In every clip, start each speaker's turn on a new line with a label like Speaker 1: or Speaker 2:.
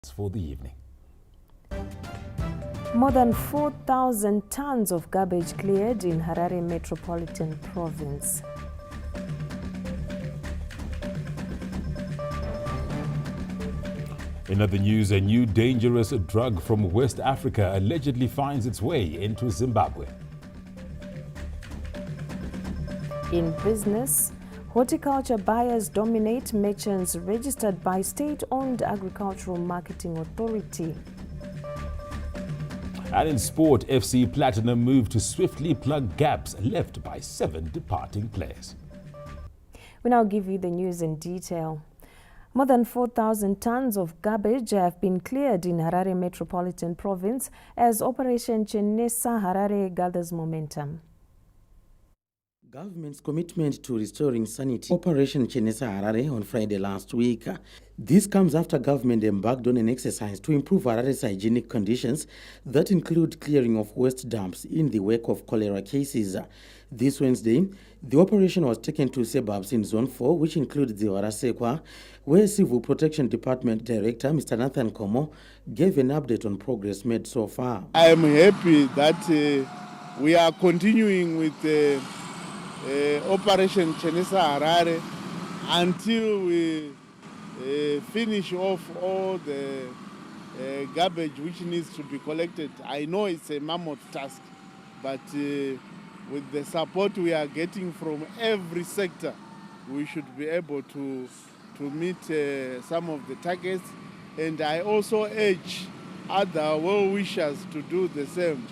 Speaker 1: For the evening.
Speaker 2: More than 4,000 tons of garbage cleared in Harare Metropolitan Province.
Speaker 1: In other news, a new dangerous drug from West Africa allegedly finds its way into Zimbabwe.
Speaker 2: In business, horticulture buyers dominate merchants registered by state-owned Agricultural Marketing Authority.
Speaker 1: And in sport, FC Platinum moved to swiftly plug gaps left by 7 departing players.
Speaker 2: We now give you the news in detail. More than 4,000 tons of garbage have been cleared in Harare Metropolitan Province as Operation Chenesa Harare gathers momentum.
Speaker 3: Government's commitment to restoring sanity. Operation Chenesa Harare on Friday last week. This comes after government embarked on an exercise to improve Harare's hygienic conditions that include clearing of waste dumps in the wake of cholera cases. This Wednesday, the operation was taken to suburbs in Zone 4, which includes the Warasekwa, where Civil Protection Department Director Mr. Nathan Komo gave an update on progress made so far.
Speaker 4: I am happy that we are continuing with Operation Chenesa Harare until we finish off all the garbage which needs to be collected. I know it's a mammoth task, but with the support we are getting from every sector, we should be able to meet some of the targets. And I also urge other well-wishers to do the same,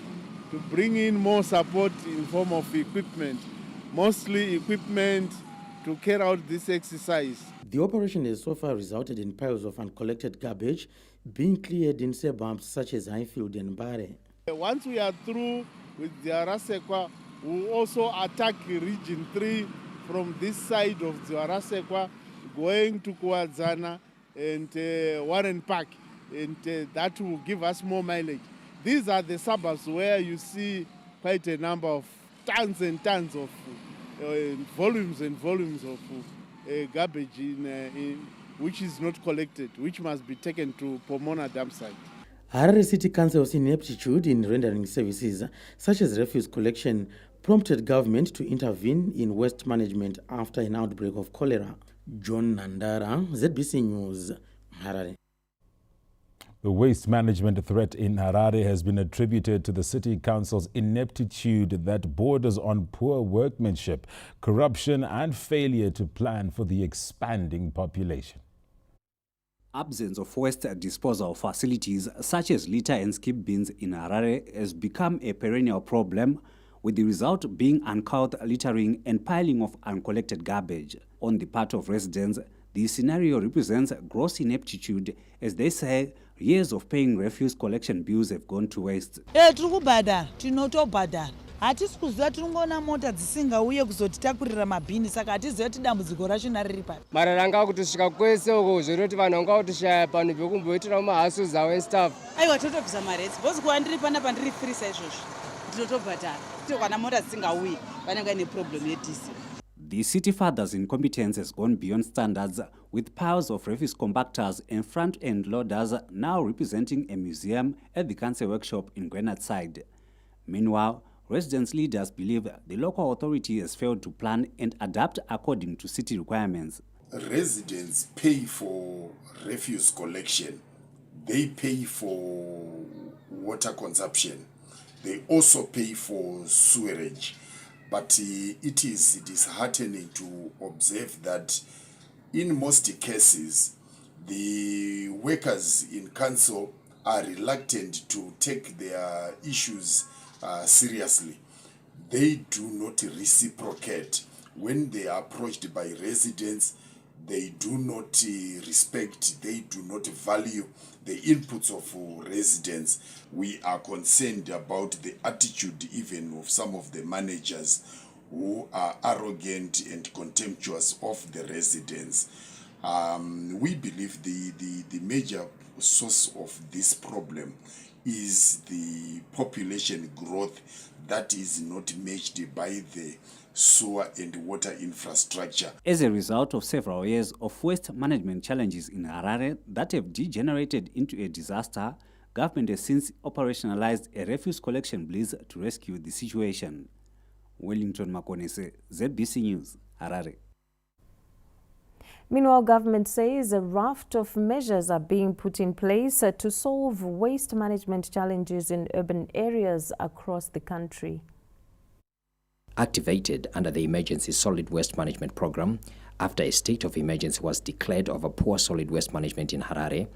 Speaker 4: to bring in more support in form of equipment, mostly equipment to carry out this exercise.
Speaker 3: The operation has so far resulted in piles of uncollected garbage being cleared in suburbs such as Highfield and Mbare.
Speaker 4: Once we are through with the Arasekwa, we will also attack Region 3 from this side of the Arasekwa, going to Kuazana and Warren Park, and that will give us more mileage. These are the suburbs where you see quite a number of tons and tons of volumes and volumes of garbage which is not collected, which must be taken to Pomona dump site.
Speaker 3: Harare City Council's ineptitude in rendering services such as refuse collection prompted government to intervene in waste management after an outbreak of cholera. John Nandara, ZBC News, Harare.
Speaker 1: The waste management threat in Harare has been attributed to the city council's ineptitude that borders on poor workmanship, corruption and failure to plan for the expanding population.
Speaker 5: Absence of waste disposal facilities such as litter and skip bins in Harare has become a perennial problem, with the result being uncouth littering and piling of uncollected garbage. On the part of residents, the scenario represents gross ineptitude, as they say years of paying refuse collection bills have gone to waste.
Speaker 6: Hatisi kuziva tinongoona mota dzisingauye kuzotitakurira mabhini saka hatizive kuti dambudziko rachona riri pari.
Speaker 7: Mara ranga kutosvika kwese uko zvoroti vanhu vanga kutoshaye panhu pekumboitira mahouses avo and stuff.
Speaker 6: Aiwa totobvisa mari idzi bhozi kuva ndiri panapa ndiri free saizvozvo ndinotobhadhara kuti kana mota dzisingauyi vanenge ine problem yedhisi.
Speaker 5: The city father's incompetence has gone beyond standards, with piles of refuse compactors and front-end loaders now representing a museum at the council workshop in Grenard side. Meanwhile, residents' leaders believe the local authority has failed to plan and adapt according to city requirements.
Speaker 8: Residents pay for refuse collection. They pay for water consumption. They also pay for sewerage. But it is disheartening to observe that in most cases, the workers in council are reluctant to take their issues seriously. They do not reciprocate. When they are approached by residents, they do not respect, they do not value the inputs of residents. We are concerned about the attitude even of some of the managers who are arrogant and contemptuous of the residents. We believe the major source of this problem is the population growth that is not matched by the sewer and water infrastructure.
Speaker 5: As a result of several years of waste management challenges in Harare that have degenerated into a disaster, government has since operationalized a refuse collection blitz to rescue the situation. Wellington Makonese, ZBC News, Harare.
Speaker 2: Meanwhile, government says a raft of measures are being put in place to solve waste management challenges in urban areas across the country.
Speaker 9: Activated under the Emergency Solid Waste Management Program, after a state of emergency was declared over poor solid waste management in Harare,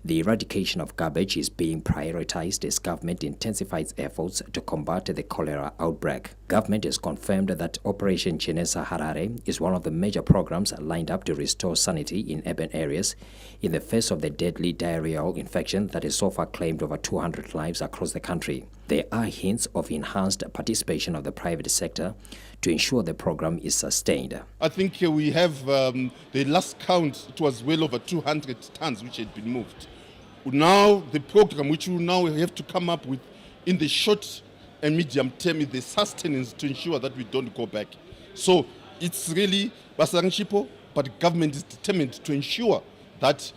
Speaker 9: the eradication of garbage is being prioritized as government intensifies efforts to combat the cholera outbreak. Government has confirmed that Operation Chenesa Harare is one of the major programs lined up to restore sanity in urban areas in the face of the deadly diarrheal infection that has so far claimed over 200 lives across the country. There are hints of enhanced participation of the private sector to ensure the program is sustained.
Speaker 10: I think we have the last count, it was well over 200 tons which had been moved. Now the program which we now have to come up with in the short and medium term is the sustenance to ensure that we don't go back. So it's really Basaranchipo, but government is determined to ensure that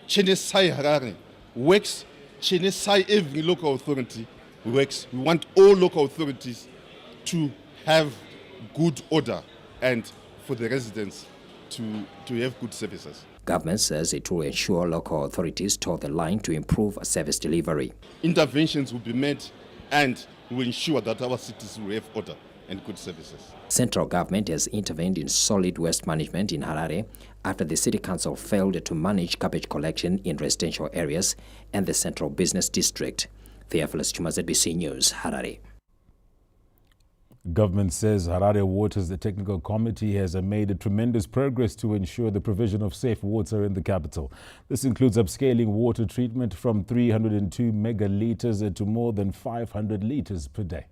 Speaker 10: Chenesai Harare works, Chenesai every local authority works. We want all local authorities to have good order and for the residents to have good services.
Speaker 9: Government says it will ensure local authorities toe the line to improve service delivery.
Speaker 10: Interventions will be made and will ensure that our cities will have order and good services.
Speaker 9: Central government has intervened in solid waste management in Harare after the city council failed to manage garbage collection in residential areas and the central business district. Theophilus Chuma, ZBC News, Harare.
Speaker 1: Government says Harare Waters, the technical committee, has made tremendous progress to ensure the provision of safe water in the capital. This includes upscaling water treatment from 302 megalitres to more than 500 litres per day.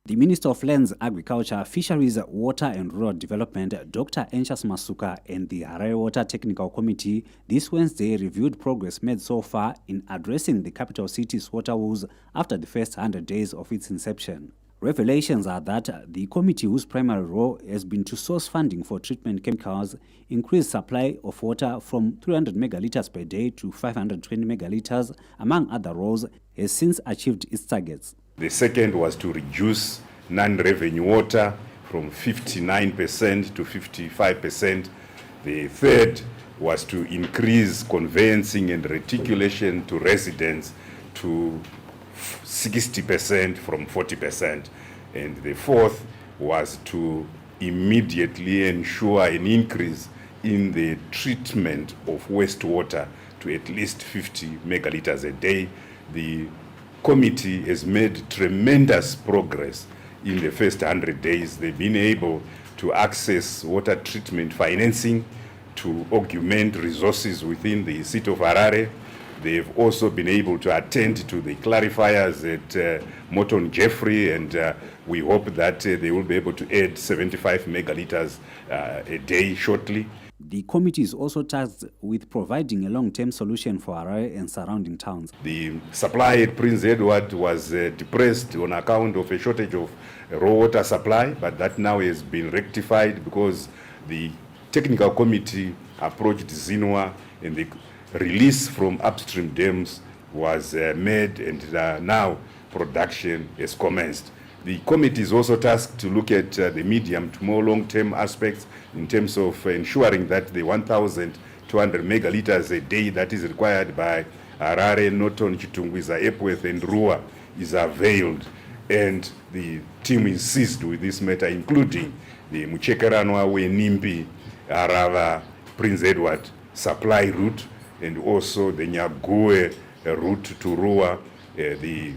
Speaker 5: The Minister of Lands, Agriculture, Fisheries, Water and Rural Development, Dr. Enchas Masuka, and the Harare Water Technical Committee this Wednesday reviewed progress made so far in addressing the capital city's water woes after the first 100 days of its inception. Revelations are that the committee, whose primary role has been to source funding for treatment chemicals, increase supply of water from 300 megalitres per day to 520 megalitres, among other roles, has since achieved its targets.
Speaker 11: The second was to reduce non-revenue water from 59% to 55%. The third was to increase conveyancing and reticulation to residents to 60% from 40%. And the fourth was to immediately ensure an increase in the treatment of wastewater to at least 50 megalitres a day. The committee has made tremendous progress in the first 100 days. They've been able to access water treatment financing to augment resources within the city of Harare. They've also been able to attend to the clarifiers at Morton Jeffrey, and we hope that they will be able to add 75 megalitres a day shortly.
Speaker 5: The committee is also tasked with providing a long-term solution for Harare and surrounding towns.
Speaker 11: The supply at Prince Edward was depressed on account of a shortage of raw water supply, but that now has been rectified because the technical committee approached Zinwa and the release from upstream dams was made, and now production has commenced. The committee is also tasked to look at the medium to more long-term aspects in terms of ensuring that the 1,200 megalitres a day that is required by Harare, Norton, Chitungwiza, Epworth and Rua is availed. And the team is seized with this matter, including the Muchekeranwa, Nimbi, Arava, Prince Edward supply route, and also the Nyague route to Rua, the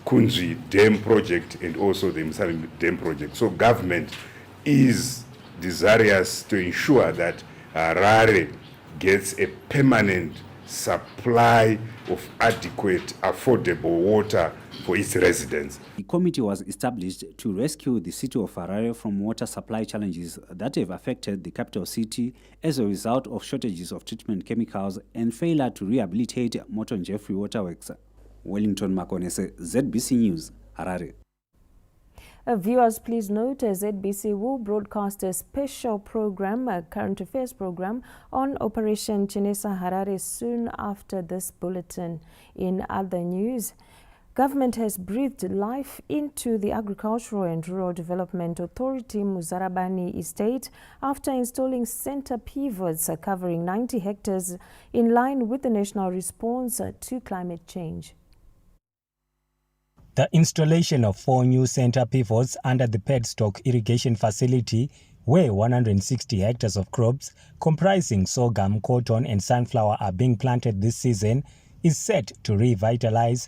Speaker 11: Kunji Dam project, and also the Msali Dam project. So government is desirous to ensure that Harare gets a permanent supply of adequate, affordable water for its residents.
Speaker 5: The committee was established to rescue the city of Harare from water supply challenges that have affected the capital city as a result of shortages of treatment chemicals and failure to rehabilitate Morton Jeffrey Waterworks. Wellington Makonese, ZBC News, Harare.
Speaker 2: Viewers, please note ZBC will broadcast a special program, a current affairs program, on Operation Chinesa Harare soon after this bulletin. In other news, government has breathed life into the Agricultural and Rural Development Authority Muzarabani estate after installing center pivots covering 90 hectares in line with the national response to climate change.
Speaker 12: The installation of 4 new center pivots under the Padstock irrigation facility, where 160 hectares of crops comprising sorghum, cotton and sunflower are being planted this season, is set to revitalize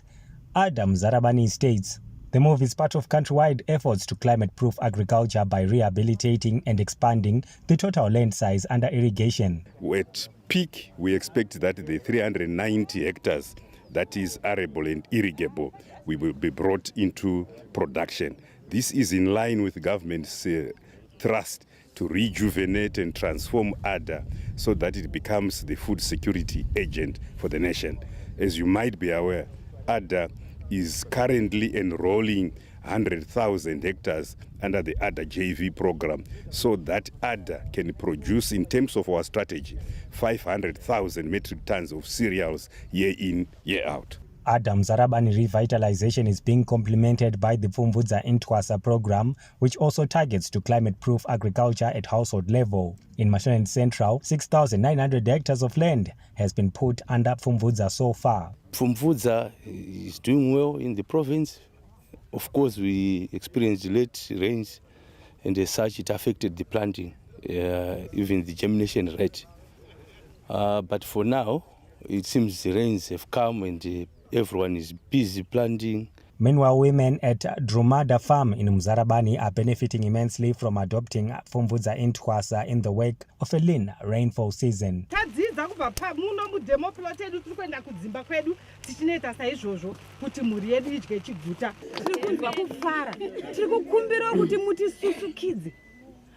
Speaker 12: Adam Zarabani estates. The move is part of countrywide efforts to climate-proof agriculture by rehabilitating and expanding the total land size under irrigation.
Speaker 11: At peak, we expect that the 390 hectares that is arable and irrigable will be brought into production. This is in line with government's thrust to rejuvenate and transform ADA so that it becomes the food security agent for the nation. As you might be aware, ADA is currently enrolling 100,000 hectares under the ADA JV program so that ADA can produce, in terms of our strategy, 500,000 metric tons of cereals year in, year out.
Speaker 12: Adam Zarabani revitalization is being complemented by the Pfumvudza Intwasa program, which also targets to climate-proof agriculture at household level. In Mashonaland Central, 6,900 hectares of land has been put under Pfumvudza so far.
Speaker 13: Pfumvudza is doing well in the province. Of course, we experienced late rains, and as such, it affected the planting, even the germination rate. But for now, it seems the rains have come and everyone is busy planting.
Speaker 12: Meanwhile, women at Drumada Farm in Mzarabani are benefiting immensely from adopting Pfumvudza Intwasa in the wake of a lean rainfall season.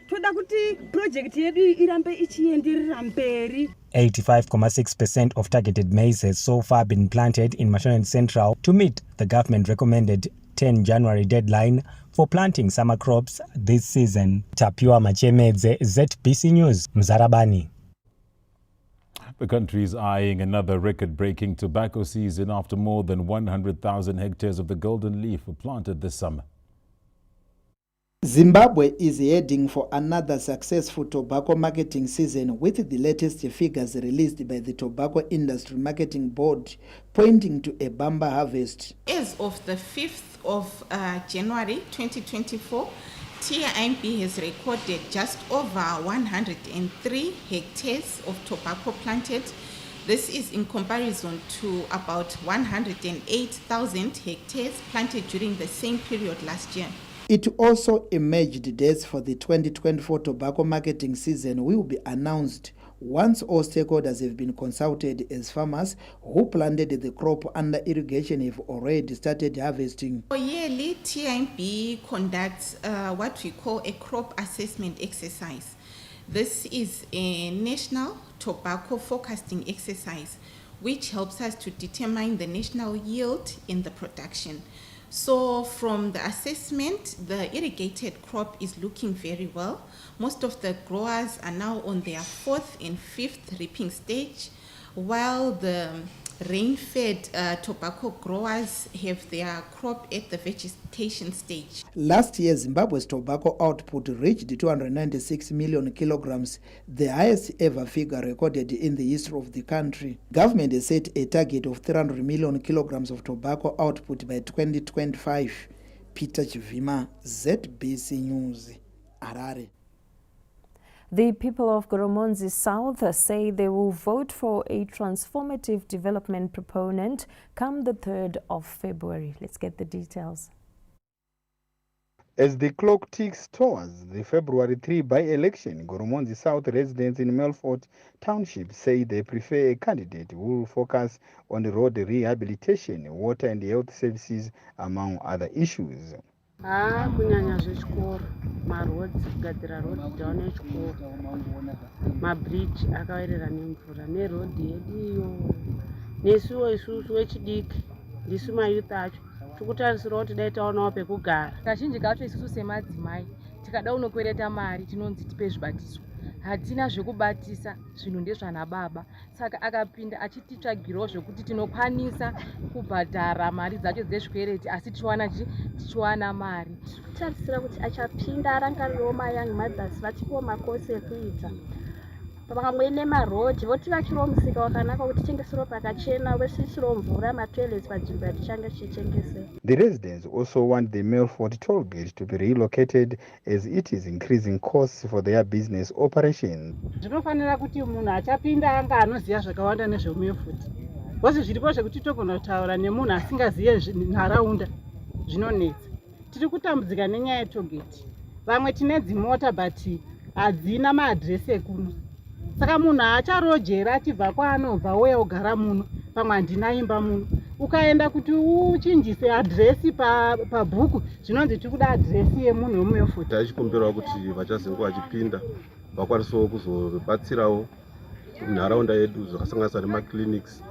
Speaker 14: toda kuti project yedu irambe ichienderera mberi.
Speaker 12: 85.6% of targeted maize has so far been planted in Mashonaland Central to meet the government recommended 10 January deadline for planting summer crops this season. Tapiwa Machemedze, ZBC News, Mzarabani.
Speaker 1: The country is eyeing another record-breaking tobacco season after more than 100,000 hectares of the golden leaf were planted this summer.
Speaker 15: Zimbabwe is heading for another successful tobacco marketing season, with the latest figures released by the Tobacco Industry Marketing Board pointing to a bumper harvest.
Speaker 16: As of the 5th of January 2024, TIMB has recorded just over 103 hectares of tobacco planted. This is in comparison to about 108,000 hectares planted during the same period last year.
Speaker 15: It also emerged dates for the 2024 tobacco marketing season will be announced once all stakeholders have been consulted, as farmers who planted the crop under irrigation have already started harvesting.
Speaker 16: Yearly, TIMB conducts what we call a crop assessment exercise. This is a national tobacco forecasting exercise which helps us to determine the national yield in the production. So from the assessment, the irrigated crop is looking very well. Most of the growers are now on their 4th and 5th reaping stage, while the rain-fed tobacco growers have their crop at the vegetation stage.
Speaker 15: Last year, Zimbabwe's tobacco output reached 296 million kilograms, the highest ever figure recorded in the history of the country. Government has set a target of 300 million kilograms of tobacco output by 2025. Peter Chivima, ZBC News, Harare.
Speaker 2: The people of Goromonzi South say they will vote for a transformative development proponent come the 3rd of February. Let's get the details.
Speaker 17: As the clock ticks towards the February 3 by-election, Goromonzi South residents in Melfort Township say they prefer a candidate who will focus on the road rehabilitation, water and health services, among other issues.
Speaker 14: Kunyanya zvechikoro, maroads, kugadzira road down echikoro, mabridge akaerera nemvura, neroad yedu iyo, nesuwo isusu wechidiki, ndisu mayouth acho tikutarisirawo kuti dai taonawo pekugara.
Speaker 18: Kazhinji kacho isusu semadzimai tikada unokwereta mari tinonzi tipe zvibatiso. Hatina zvekubatisa, zvinhu ndezvana baba. Saka akapinda achititsvagirawo zvekuti tinokwanisa kubhadhara mari dzacho dzezvikwereti asi tichiwana mari.
Speaker 19: Tarisira kuti achapinda arangarirewo mayoung mothers vatipiwo makosi ekuita. Pamwe nemarodhi votivakirawo musika wakanaka kuti tengesero pakachena vosiisirawo mvura matoilets panzvimbo yatichange tichitengese.
Speaker 17: The residents also want the Melfort toll gate to be relocated as it is increasing costs for their business operations.
Speaker 14: Zvinofanira kuti munhu achapinda anga anoziva zvakawanda nezveMelfort. Vose zviripo zvekuti togona kutaura nemunhu asingazive nharaunda zvinonetsa. Tiri kutambudzika nenyaya yetogeti. Vamwe tine dzimota but hadzina maadhiresi ekuno. Saka munhu acharojera achibva kwaanobva uye ogara muno. Pamwe handina imba muno. Ukaenda kuti uchinjise adhiresi pabhuku zvinonzi tiri kuda adhiresi yemunhu weMelfort.
Speaker 20: Taichikumbirawo kuti vachazenge vachipinda vakwanisawo kuzobatsirawo nharaunda yedu zvakasanganisa nemaclinics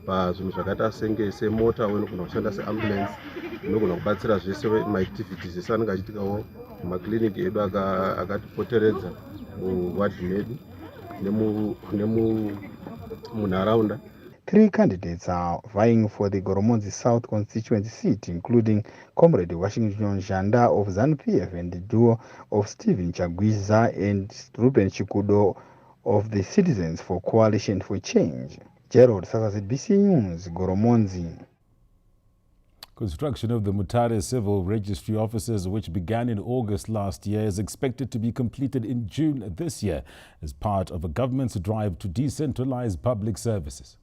Speaker 20: pazvinhu zvakaita senge semota unogona kushanda seambulance inogona kubatsira zvese maactivities ese anenge achitikawo maclinic edu akatipoteredza muwadi medu nemunharaunda.
Speaker 17: 3 candidates are vying for the Goromonzi South constituency seat, including Comrade Washington Janda of ZANU-PF and the duo of Stephen Chagwiza and Ruben Chikudo of the Citizens for Coalition for Change. Gerald Sasa, ZBC News, Goromonzi.
Speaker 1: Construction of the Mutare Civil Registry offices, which began in August last year, is expected to be completed in June this year as part of a government's drive to decentralize public services.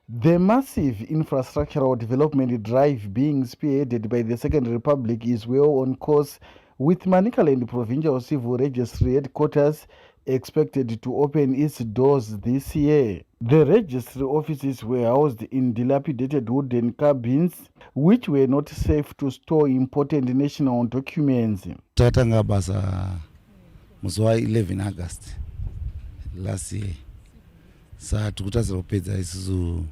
Speaker 21: The massive infrastructural development drive being spearheaded by the Second Republic is well on course, with Manicaland Provincial Civil Registry headquarters expected to open its doors this year. The registry offices were housed in dilapidated wooden cabins, which were not safe to store important national documents.
Speaker 22: Tatanga basa muzuwa 11 August last year. Sa tukutazira kupedza isusu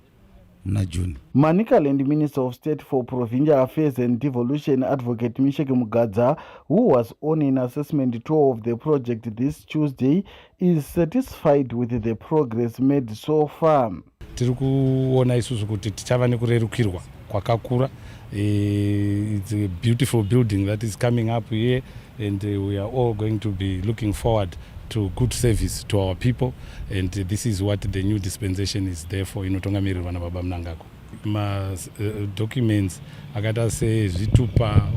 Speaker 22: muna June.
Speaker 21: Manicaland Minister of State for Provincial Affairs and Devolution, Advocate Misheke Mugadza, who was on an assessment tour of the project this Tuesday, is satisfied with the progress made so far.
Speaker 22: Tiri kuona isusu kuti tichava nekurerukirwa kwakakura. It's a beautiful building that is coming up here, and we are all going to be looking forward to good service to our people, and this is what the new dispensation is there for. Inotongamirirwa nababa Mnangagwa. Documents akata se zvitupa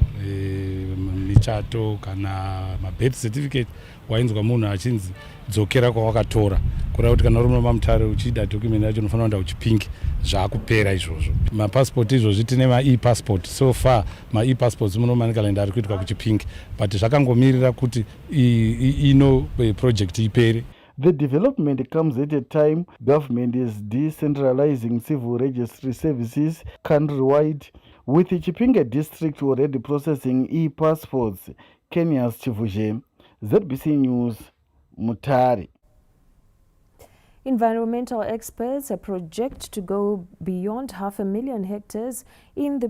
Speaker 22: michato kana birth certificate wainzwa munhu achinzi dzokera kwawakatora kureva kuti kana uri muMutare uchida document yacho unofanira kuenda kuChipinge zvakupera izvozvo. Mapassport izvozvi tine ma-e-passport. So far ma-e-passports muno Manicaland ari kuitwa kuChipinge, but zvakangomirira kuti ino project ipere.
Speaker 21: The development comes at a time government is decentralizing civil registry services countrywide, with the Chipinge district already processing e-passports. Kenya's Chivuje, ZBC News, Mutare.
Speaker 2: Environmental experts project to go beyond 500,000 hectares in the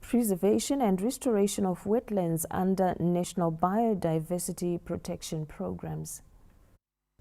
Speaker 2: preservation and restoration of wetlands under national biodiversity protection programs.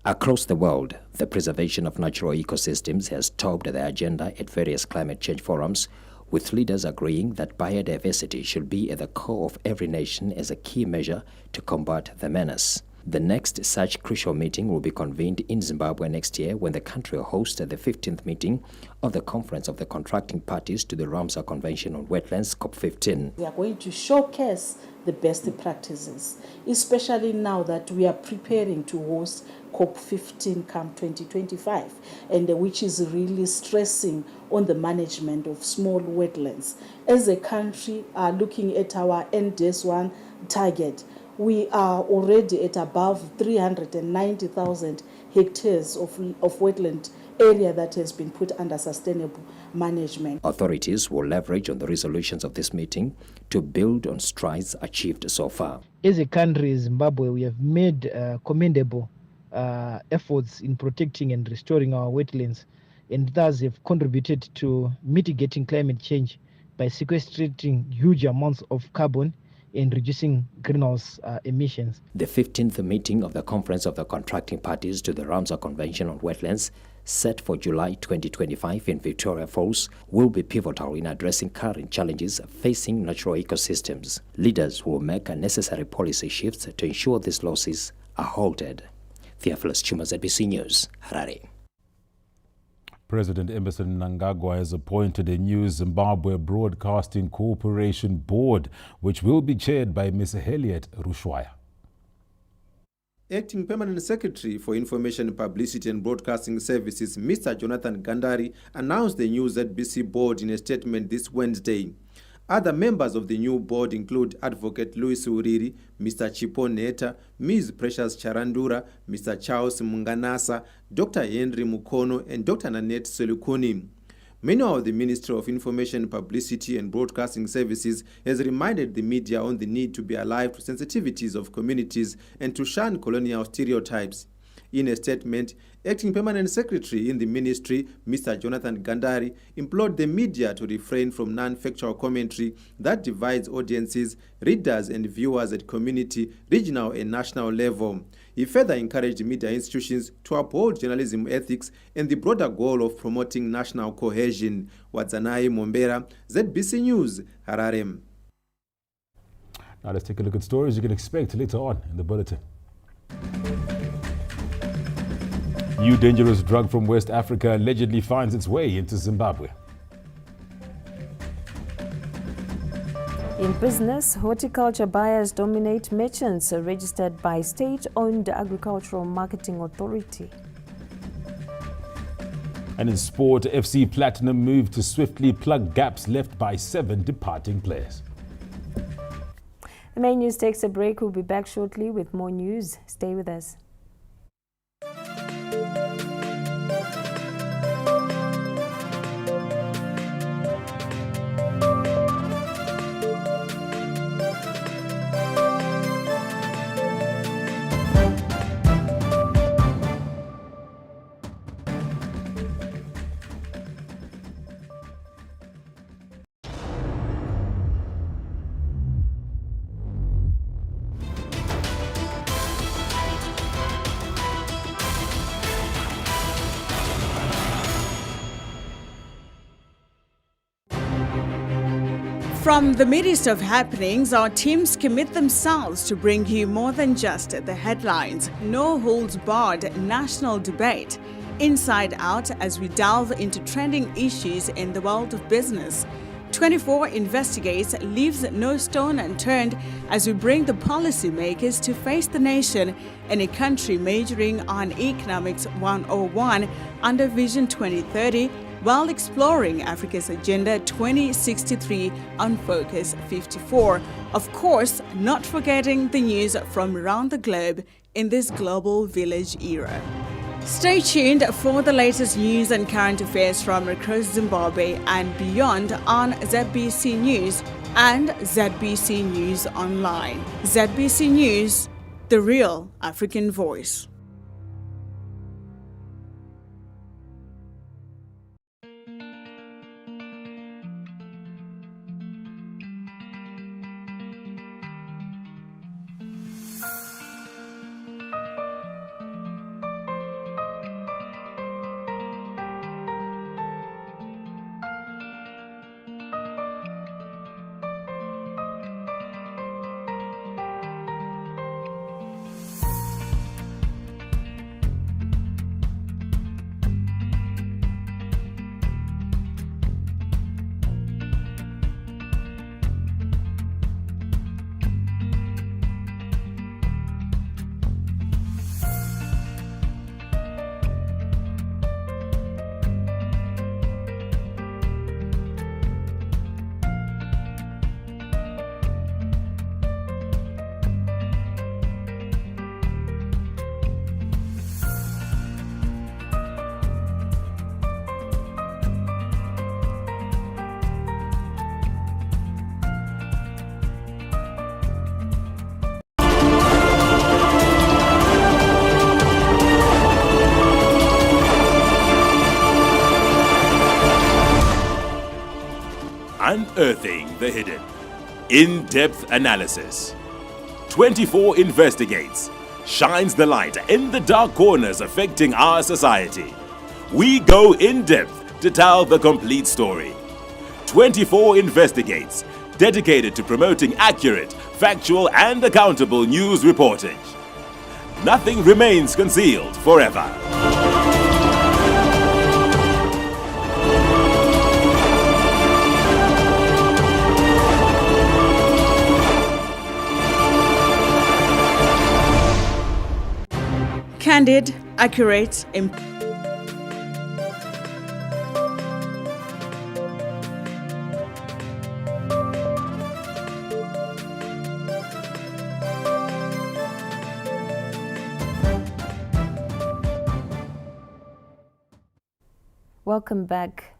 Speaker 9: Across the world, the preservation of natural ecosystems has topped the agenda at various climate change forums, with leaders agreeing that biodiversity should be at the core of every nation as a key measure to combat the menace. The next such crucial meeting will be convened in Zimbabwe next year, when the country will host the 15th meeting of the Conference of the Contracting Parties to the Ramsar Convention on Wetlands, COP15.
Speaker 23: We are going to showcase the best practices, especially now that we are preparing to host COP15 come 2025, and which is really stressing on the management of small wetlands. As a country, looking at our NDS1 target, we are already at above 390,000 hectares of wetland area that has been put under sustainable management.
Speaker 9: Authorities will leverage on the resolutions of this meeting to build on strides achieved so far.
Speaker 24: As a country, Zimbabwe, we have made commendable efforts in protecting and restoring our wetlands, and thus have contributed to mitigating climate change by sequestrating huge amounts of carbon and reducing greenhouse emissions.
Speaker 9: The 15th meeting of the Conference of the Contracting Parties to the Ramsar Convention on Wetlands, set for July 2025 in Victoria Falls, will be pivotal in addressing current challenges facing natural ecosystems. Leaders will make necessary policy shifts to ensure these losses are halted. Theophilus Chuma, ZBC News, Harare.
Speaker 1: President Emmerson Mnangagwa has appointed a new Zimbabwe Broadcasting Corporation board, which will be chaired by Ms. Harriet Rushwaya.
Speaker 3: Acting Permanent Secretary for Information, Publicity and Broadcasting Services, Mr. Jonathan Gandari, announced the new ZBC board in a statement this Wednesday. Other members of the new board include Advocate Louis Uriri, Mr. Chipo Neta, Ms. Precious Charandura, Mr. Charles Munganasa, Dr. Henry Mukono, and Dr. Nanette Selukuni. Meanwhile, the Ministry of Information, Publicity and Broadcasting Services has reminded the media on the need to be alive to sensitivities of communities and to shun colonial stereotypes. In a statement, Acting Permanent Secretary in the ministry, Mr. Jonathan Gandari, implored the media to refrain from non-factual commentary that divides audiences, readers and viewers at community, regional and national level. He further encouraged media institutions to uphold journalism ethics and the broader goal of promoting national cohesion. Wadzanai Mombera, ZBC News, Harare.
Speaker 1: Now let's take a look at stories you can expect later on in the bulletin. New dangerous drug from West Africa allegedly finds its way into Zimbabwe.
Speaker 2: In business, horticulture buyers dominate merchants registered by state-owned Agricultural Marketing Authority.
Speaker 1: And in sport, FC Platinum moved to swiftly plug gaps left by 7 departing players.
Speaker 2: The main news takes a break. We'll be back shortly with more news. Stay with us.
Speaker 4: From the midst of happenings, our teams commit themselves to bring you more than just the headlines. No holds barred national debate. Inside out as we delve into trending issues in the world of business. 24 investigates leaves no stone unturned as we bring the policymakers to face the nation in a country majoring on Economics 101 under Vision 2030, while exploring Africa's Agenda 2063 on Focus 54. Of course, not forgetting the news from around the globe in this global village era. Stay tuned for the latest news and current affairs from across Zimbabwe and beyond on ZBC News and ZBC News Online. ZBC News, the real African voice.
Speaker 1: Unearthing the hidden. In-depth analysis. 24 investigates, shines the light in the dark corners affecting our society. We go in-depth to tell the complete story. 24 investigates, dedicated to promoting accurate, factual and accountable news reportage. Nothing remains concealed forever.
Speaker 4: Candid, accurate, and
Speaker 2: Welcome back.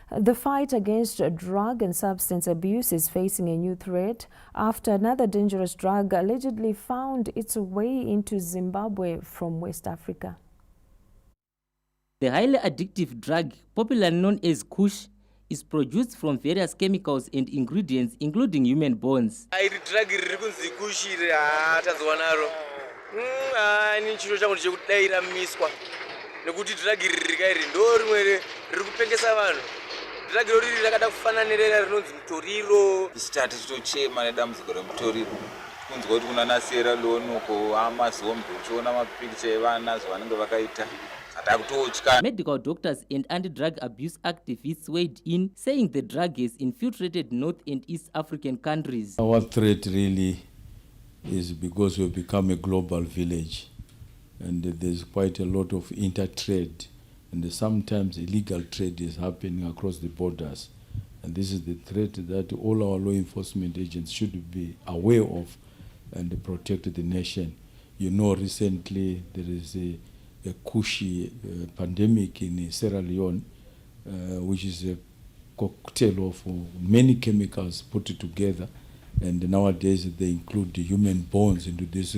Speaker 2: The fight against drug and substance abuse is facing a new threat after another dangerous drug allegedly found its way into Zimbabwe from West Africa.
Speaker 6: The highly addictive drug, popularly known as Kush, is produced from various chemicals and ingredients, including human bones.
Speaker 7: Nekuti drug riri ndo rimwe riri kupengesa vanhu. Drug riri rakada kufana nerera rinonzi mutoriro. Isitati chitochema nedambudziko remutoriro. Kunzwa kuti kuna nasera lonoko amazombe uchiona mapikicha evana zvavanenge vakaita.
Speaker 6: Medical doctors and anti-drug abuse activists weighed in, saying the drug has infiltrated North and East African countries.
Speaker 8: Our threat really is because we've become a global village. And there's quite a lot of inter-trade, and sometimes illegal trade is happening across the borders. And this is the threat that all our law enforcement agents should be aware of and protect the nation. You know, recently there is a Kushi pandemic in Sierra Leone, which is a cocktail of many chemicals put together. And nowadays they include the human bones into this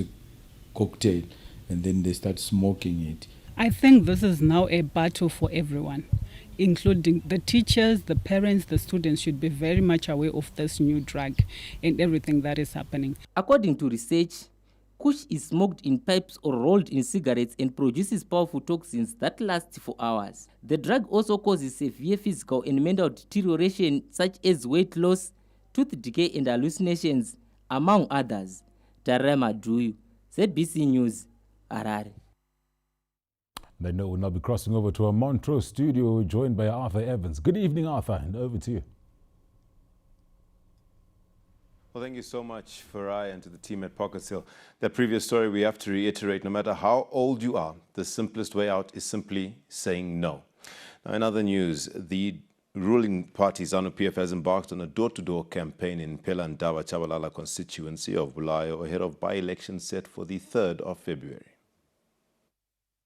Speaker 8: cocktail, and then they start smoking it.
Speaker 10: I think this is now a battle for everyone, including the teachers, the parents, the students should be very much aware of this new drug and everything that is happening.
Speaker 6: According to research, Kush is smoked in pipes or rolled in cigarettes and produces powerful toxins that last for hours. The drug also causes severe physical and mental deterioration such as weight loss, tooth decay and hallucinations, among others. Tarema Duyu, ZBC News, Harare.
Speaker 1: They know we'll now be crossing over to our Montrose studio, joined by Arthur Evans. Good evening, Arthur, and over to you.
Speaker 25: Well, thank you so much, Farai, and to the team at Pockets Hill. That previous story, we have to reiterate, no matter how old you are, the simplest way out is simply saying no. Now, in other news, the ruling party ZANU-PF has embarked on a door-to-door campaign in Pelandaba Chabalala constituency of Bulayo ahead of by-elections set for the 3rd of February.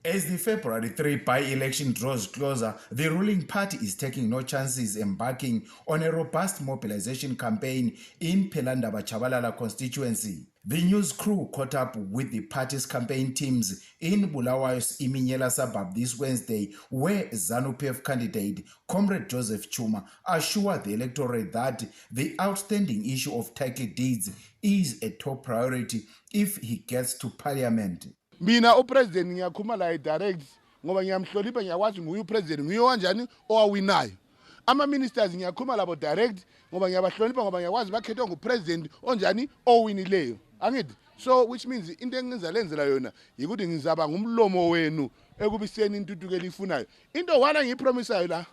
Speaker 26: As the February 3 by-election draws closer, the ruling party is taking no chances, embarking on a robust mobilization campaign in Pelandaba Chabalala constituency. The news crew caught up with the party's campaign teams in Bulawayo's Iminyela suburb this Wednesday, where ZANU-PF candidate Comrade Joseph Chuma assured the electorate that the outstanding issue of title deeds is a top priority if he gets to parliament.
Speaker 27: Mina upresident ngiyakhuluma la direct ngoba ngiyamhlonipha ngiyakwazi nguye upresident nguye kanjani owawinayo. Ama ministers ngiyakhuluma labo direct ngoba ngiyabahlonipha ngoba ngiyakwazi bakhethwa ngupresident onjani owinileyo. Angithi? So which means into engenza lenzela yona yikuthi ngizaba ngumlomo wenu ekubiseni intuthuko elifunayo. Into wana ngiyipromisayo la.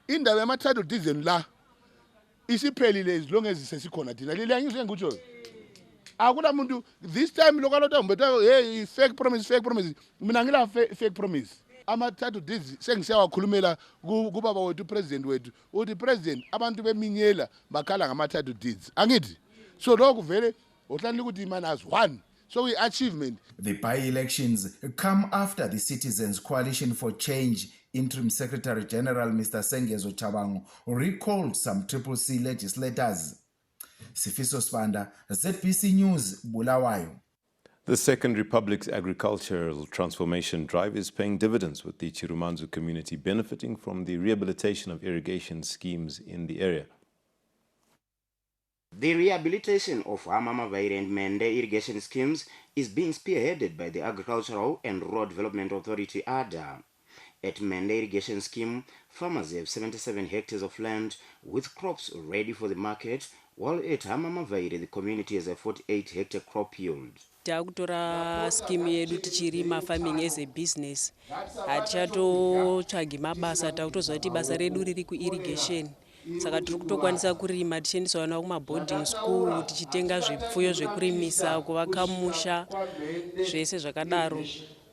Speaker 27: Indaba yama-title deeds la isiphelile as long as sesikhona thina. Leliya ngizwe ngikutsho. Akula muntu this time lokalota umbetha hey fake promise mina ngila fake promise ama-title deeds sengisiyawakhulumela kubaba wethu president wethu uthi president abantu beminyela bakhala ngama-title deeds angithi so lokho vele uhlani ukuthi imani as one so achievement.
Speaker 26: The by-elections come after the Citizens Coalition for Change Interim Secretary General Mr. Sengezo Chabangu recalled some CCC legislators. Sifiso Spanda, ZBC News, Bulawayo.
Speaker 25: The Second Republic's agricultural transformation drive is paying dividends, with the Chirumanzu community benefiting from the rehabilitation of irrigation schemes in the area.
Speaker 5: The rehabilitation of Hamamavaire and Mende irrigation schemes is being spearheaded by the Agricultural and Rural Development Authority, ADA. At Mende irrigation scheme, farmers have 77 hectares of land with crops ready for the market, while at Hamamavaire the community has a 48-hectare crop yield.
Speaker 11: Takutora scheme yedu tichirima farming as a business. Hatichatotsvagi mabasa, takutoziva kuti basa redu riri kuirrigation. Saka tiri kutokwanisa kurima tichiendesa vana kumaboarding school, tichitenga zvipfuyo zvekurimisa, kuvaka musha, zvese zvakadaro.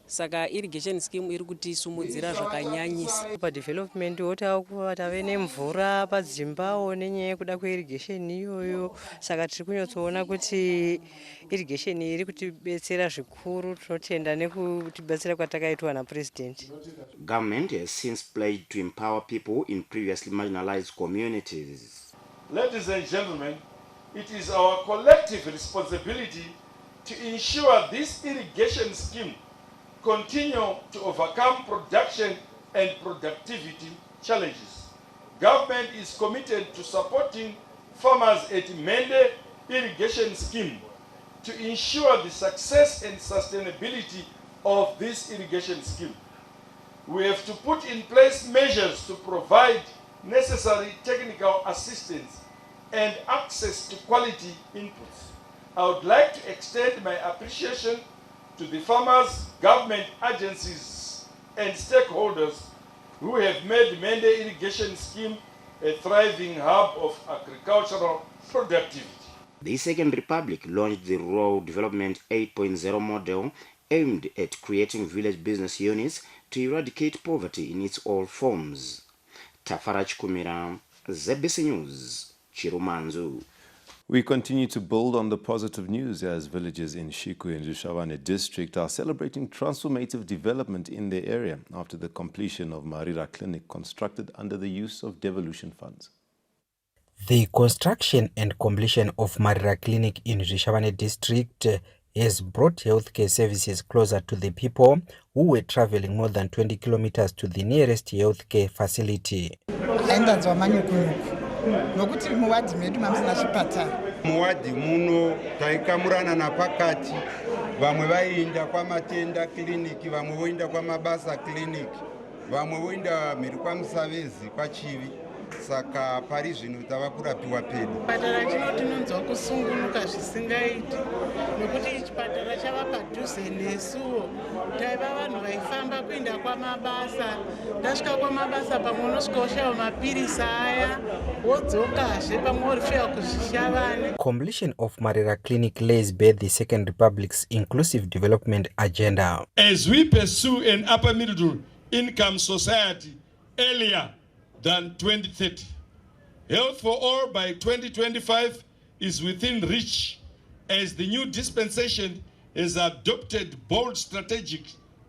Speaker 11: Saka irrigation scheme iri kutisumudzira zvakanyanyisa.
Speaker 12: Padevelopment wotava tave nemvura padzimbawo nenyaya yekuda kweirrigation iyoyo. Saka tiri kunyatsoona kuti irrigation iri kutibetsera zvikuru, tinotenda nekutibatsira kwatakaitwa naPresident.
Speaker 5: Government has since pledged to empower people in previously marginalized communities.
Speaker 13: Ladies and gentlemen, it is our collective responsibility to ensure this irrigation scheme continue to overcome production and productivity challenges. Government is committed to supporting farmers at Mende irrigation scheme to ensure the success and sustainability of this irrigation scheme. We have to put in place measures to provide necessary technical assistance and access to quality inputs. I would like to extend my appreciation to the farmers, government agencies and stakeholders who have made Mende irrigation scheme a thriving hub of agricultural productivity.
Speaker 5: The Second Republic launched the Rural Development 8.0 model aimed at creating village business units to eradicate poverty in its all forms. Tafarach Kumira, ZBC News, Chirumanzu.
Speaker 25: We continue to build on the positive news as villages in Shiku and Dushavane district are celebrating transformative development in their area after the completion of Marira Clinic constructed under the use of devolution funds.
Speaker 15: The construction and completion of Marira Clinic in Dushavane district has brought healthcare services closer to the people who were traveling more than 20 kilometers to the nearest healthcare facility.
Speaker 16: Nokuti muwadhi medu mamusina chipatara. Muwadhi muno taikamurana napakati, vamwe vainda kwamatenda kliniki, vamwe voinda kwamabasa kliniki, vamwe voinda mhiri kwamusavezi kwachivi. Saka pari zvino tava kurapiwa pedu. Chipatara chino tinonzwa kusungunuka zvisingaiti nokuti chipatara chava padhuze nesuwo. Taiva vanhu vaifamba kuenda kwamabasa, ndasvika kwamabasa pamwe unosvika ushaya mapirisi aya wodzokazve pamwe urifika kuzvishavane.
Speaker 15: Completion of Marira Clinic lays bare the Second Republic's inclusive development agenda.
Speaker 13: As we pursue an upper middle income society earlier than 2030. Health for all by 2025 is within reach as the new dispensation has adopted bold strategic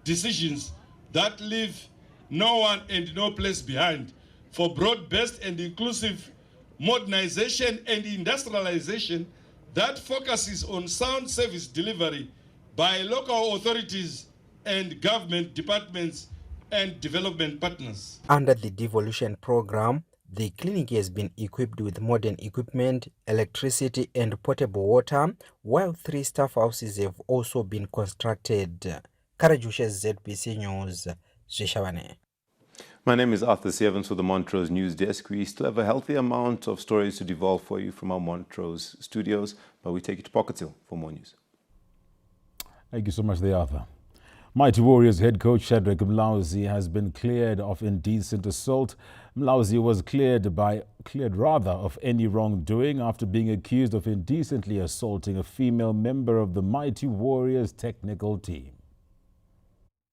Speaker 13: decisions that leave no one and no place behind for broad-based and inclusive modernization and industrialization that focuses on sound service delivery by local authorities and government departments and development partners.
Speaker 15: Under the devolution program, the clinic has been equipped with modern equipment, electricity and potable water, while 3 staff houses have also been constructed. Karajusha, ZBC News, Zhishavane.
Speaker 25: My name is Arthur Sevens for the Montrose News Desk. We still have a healthy amount of stories to devolve for you from our Montrose studios, but we take it to Pocket Hill for more news.
Speaker 1: Thank you so much there, Arthur. Mighty Warriors head coach Shadrack Mlauzi has been cleared of indecent assault. Mlauzi was cleared of any wrongdoing after being accused of indecently assaulting a female member of the Mighty Warriors technical team.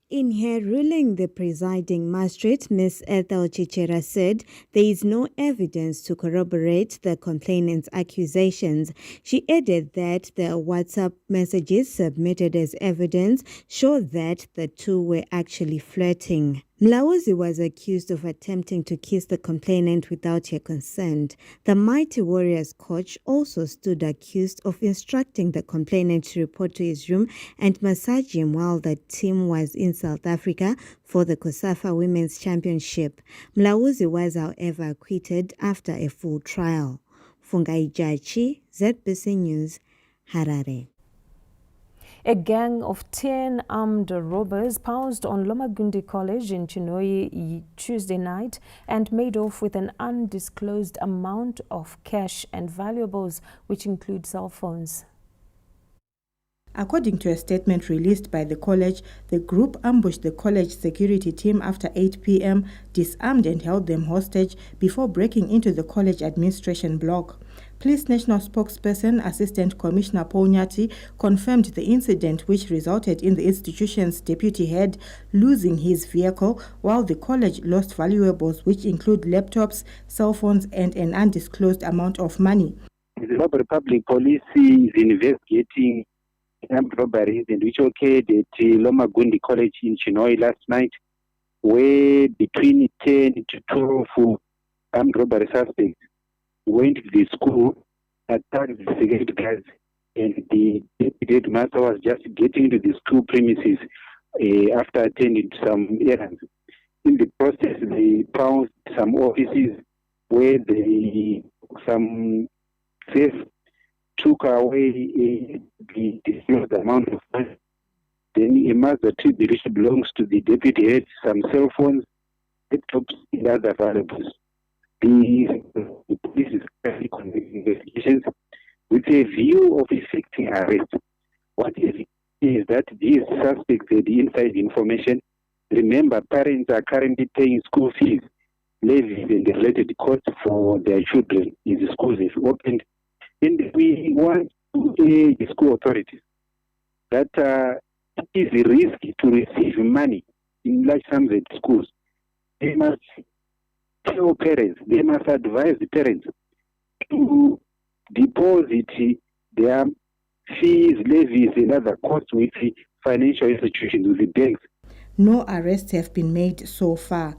Speaker 18: In her ruling, the presiding magistrate, Ms. Ethel Chichera, said there is no evidence to corroborate the complainant's accusations. She added that the WhatsApp messages submitted as evidence show that the two were actually flirting. Mlauzi was accused of attempting to kiss the complainant without her consent. The Mighty Warriors coach also stood accused of instructing the complainant to report to his room and massage him while the team was in South Africa for the COSAFA Women's Championship. Mlauzi was, however, acquitted after a full trial. Fungai Jachi, ZBC News, Harare.
Speaker 2: A gang of 10 armed robbers pounced on Lomagundi College in Chinhoyi Tuesday night and made off with an undisclosed amount of cash and valuables, which include cell phones.
Speaker 14: According to a statement released by the college, the group ambushed the college security team after 8 p.m., disarmed and held them hostage before breaking into the college administration block. Police National Spokesperson Assistant Commissioner Paul Nyati confirmed the incident, which resulted in the institution's deputy head losing his vehicle, while the college lost valuables, which include laptops, cell phones, and an undisclosed amount of money.
Speaker 17: The Zimbabwe Public Police is investigating armed robberies and which occurred at Lomagundi College in Chinhoyi last night, where between 10 to 12 armed robbery suspects went to the school, attacked the security guards, and the deputy headmaster was just getting to the school premises after attending to some errands. In the process, they found some offices where some thieves took away the disclosed amount of money. Then a Mazda 2 which belongs to the deputy head, some cell phones, laptops, and other valuables. The police is currently conducting investigations with a view of effecting arrest. What is that these suspects had inside information. Remember, parents are currently paying school fees, levies, and related costs for their children in the schools they've opened. And we want to urge the school authorities that it is risky to receive money in large sums at schools. They must tell parents, they must advise the parents to deposit their fees, levies, and other costs with the financial institutions, with the banks.
Speaker 14: No arrests have been made so far.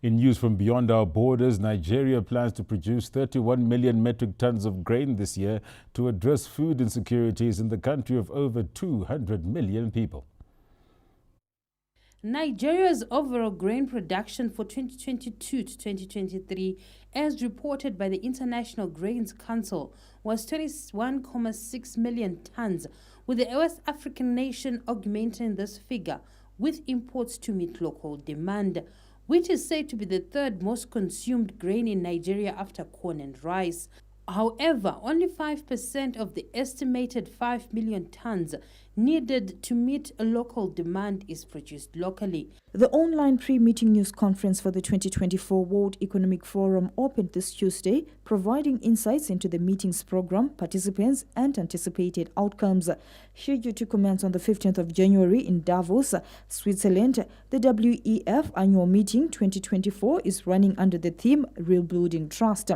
Speaker 1: In news from beyond our borders, Nigeria plans to produce 31 million metric tons of grain this year to address food insecurities in the country of over 200 million people.
Speaker 19: Nigeria's overall grain production for 2022 to 2023, as reported by the International Grains Council, was 21.6 million tons, with the West African nation augmenting this figure with imports to meet local demand, which is said to be the third most consumed grain in Nigeria after corn and rice. However, only 5% of the estimated 5 million tons needed to meet a local demand is produced locally.
Speaker 20: The online pre-meeting news conference for the 2024 World Economic Forum opened this Tuesday, providing insights into the meeting's program, participants, and anticipated outcomes. Scheduled to commence on the 15th of January in Davos, Switzerland, the WEF annual meeting 2024 is running under the theme Rebuilding Trust.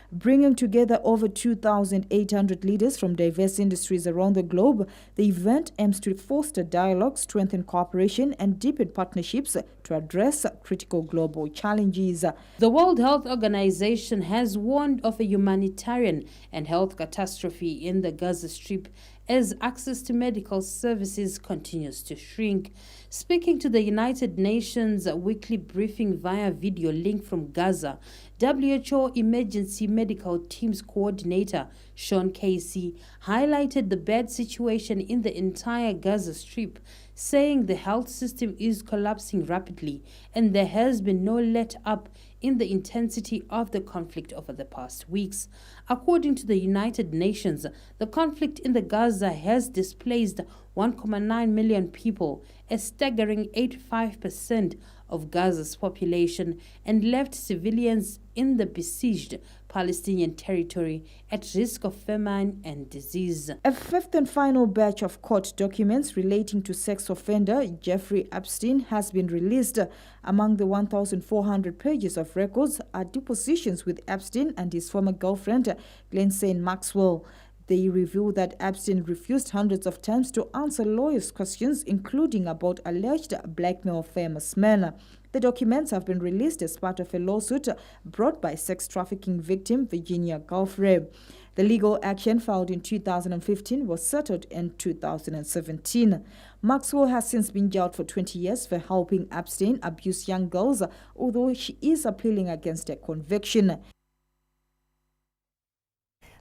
Speaker 20: Bringing together over 2,800 leaders from diverse industries around the globe, the event aims to foster dialogue, strengthen cooperation, and deepen partnerships to address critical global challenges.
Speaker 19: The World Health Organization has warned of a humanitarian and health catastrophe in the Gaza Strip as access to medical services continues to shrink. Speaking to the United Nations weekly briefing via video link from Gaza, WHO Emergency Medical Teams Coordinator Sean Casey highlighted the bad situation in the entire Gaza Strip, saying the health system is collapsing rapidly and there has been no let-up in the intensity of the conflict over the past weeks. According to the United Nations, the conflict in the Gaza has displaced 1.9 million people, a staggering 85% of Gaza's population, and left civilians in the besieged Palestinian territory at risk of famine and disease.
Speaker 20: A fifth and final batch of court documents relating to sex offender Jeffrey Epstein has been released. Among the 1,400 pages of records are depositions with Epstein and his former girlfriend, Ghislaine Maxwell. They reveal that Epstein refused hundreds of times to answer lawyers' questions, including about alleged blackmail of famous men. The documents have been released as part of a lawsuit brought by sex trafficking victim Virginia Giuffre. The legal action filed in 2015 was settled in 2017. Maxwell has since been jailed for 20 years for helping Epstein abuse young girls, although she is appealing against a conviction.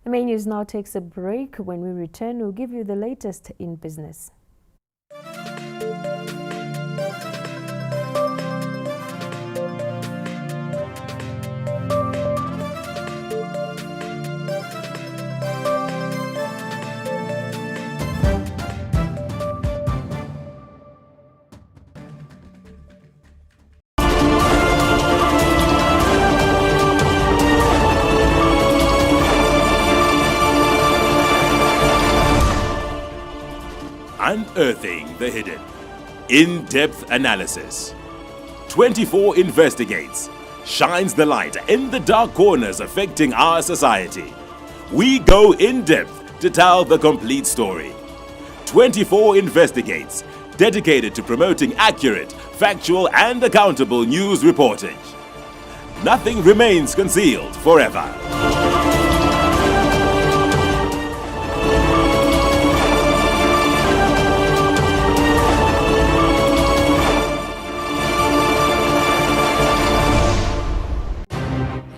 Speaker 2: The main news now takes a break. When we return, we'll give you the latest in business.
Speaker 1: Unearthing the hidden. In-depth analysis. 24 investigates, shines the light in the dark corners affecting our society. We go in-depth to tell the complete story. 24 investigates, dedicated to promoting accurate, factual and accountable news reportage. Nothing remains concealed forever.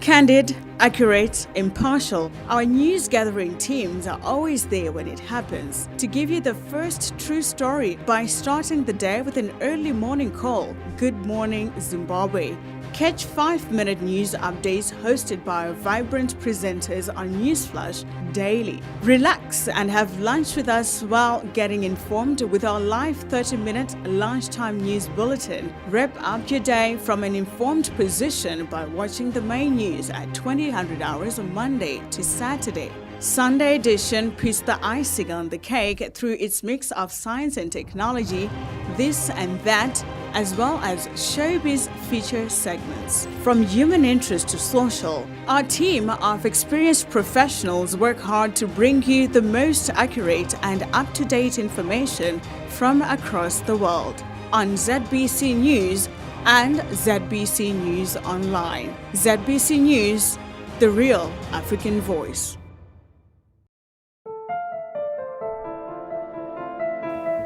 Speaker 3: Candid, accurate, impartial, our news gathering teams are always there when it happens to give you the first true story by starting the day with an early morning call. Good Morning Zimbabwe. Catch 5-minute news updates hosted by our vibrant presenters on Newsflash daily. Relax and have lunch with us while getting informed with our live 30-minute lunchtime news bulletin. Wrap up your day from an informed position by watching the main news at 2000 hours on Monday to Saturday. Sunday edition puts the icing on the cake through its mix of science and technology, this and that, as well as showbiz feature segments. From human interest to social, our team of experienced professionals work hard to bring you the most accurate and up-to-date information from across the world on ZBC News and ZBC News Online. ZBC News, the real African voice.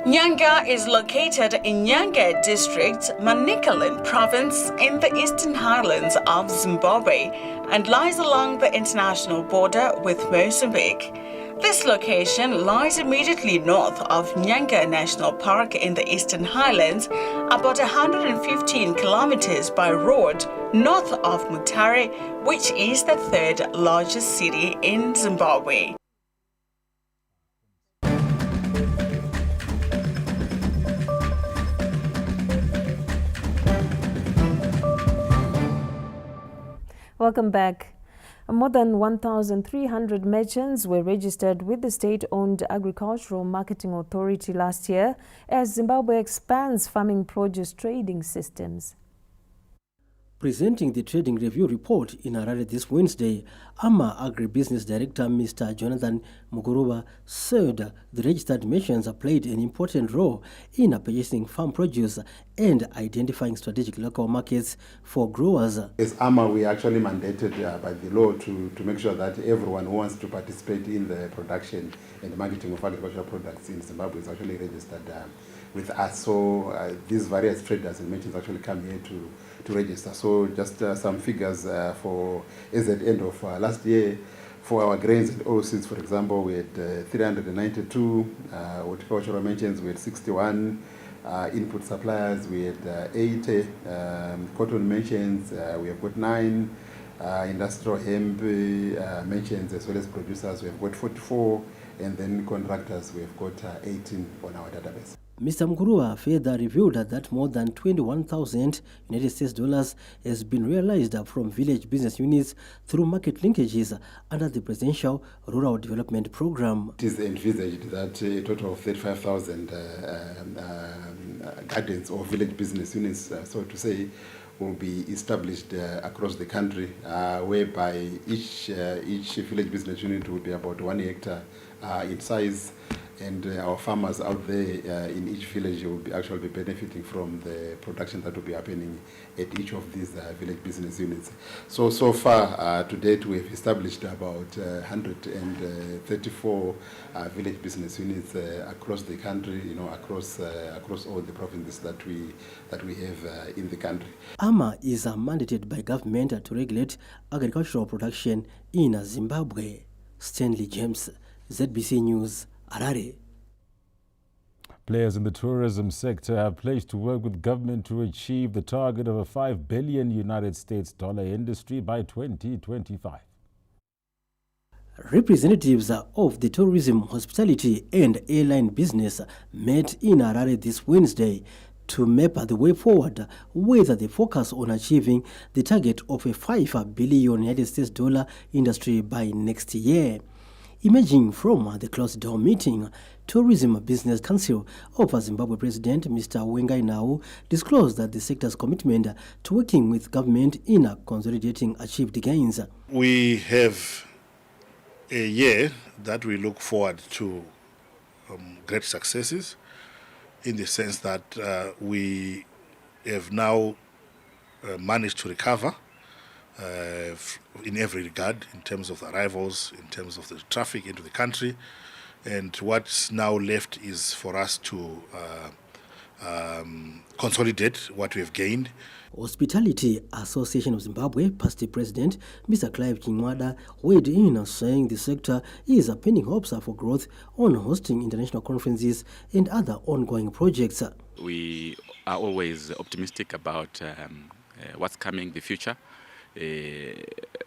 Speaker 3: Nyanga is located in Nyanga District, Manicaland Province in the Eastern Highlands of Zimbabwe and lies along the international border with Mozambique. This location lies immediately north of Nyanga National Park in the Eastern Highlands, about 115 kilometers by road north of Mutare, which is the third largest city in Zimbabwe.
Speaker 2: Welcome back. More than 1,300 merchants were registered with the state-owned Agricultural Marketing Authority last year as Zimbabwe expands farming produce trading systems.
Speaker 4: Presenting the trading review report in Harare this Wednesday, AMA Agribusiness Director Mr. Jonathan Muguruba said the registered merchants played an important role in purchasing farm produce and identifying strategic local markets for growers.
Speaker 9: As AMA, we are actually mandated by the law to make sure that everyone who wants to participate in the production and marketing of agricultural products in Zimbabwe is actually registered with us. So these various traders and merchants actually come here to register. So just some figures for as at end of last year. For our grains and oilseeds, for example, we had 392, horticultural merchants, we had 61, input suppliers, we had 80, cotton merchants, we have got 9, industrial hemp merchants as well as producers, we have got 44, and then contractors, we have got 18 on our database.
Speaker 4: Mr. Mkurua further revealed that more than $21,000 United States dollars has been realized from village business units through market linkages under the Presidential Rural Development Program.
Speaker 9: It is envisaged that a total of 35,000 gardens or village business units, so to say, will be established across the country, whereby each village business unit will be about 1 hectare in size. And our farmers out there in each village will be actually benefiting from the production that will be happening at each of these village business units. So far, to date, we have established about 134 village business units across the country, across all the provinces that we have in the country.
Speaker 4: AMA is mandated by government to regulate agricultural production in Zimbabwe. Stanley James, ZBC News, Harare.
Speaker 1: Players in the tourism sector have pledged to work with government to achieve the target of a $5 billion United States industry by 2025.
Speaker 4: Representatives of the tourism, hospitality and airline business met in Harare this Wednesday to map the way forward with the focus on achieving the target of a $5 billion United States industry by next year. Emerging from the closed-door meeting, Tourism Business Council of Zimbabwe President Mr. Wengai Nau disclosed that the sector's commitment to working with government in consolidating achieved gains.
Speaker 7: We have a year that we look forward to great successes, in the sense that we have now managed to recover in every regard, in terms of arrivals, in terms of the traffic into the country, and what's now left is for us to consolidate what we have gained.
Speaker 4: Hospitality Association of Zimbabwe past president Mr. Clive Chimwada weighed in, saying the sector is pinning hopes for growth on hosting international conferences and other ongoing projects.
Speaker 8: We are always optimistic about what's coming in the future,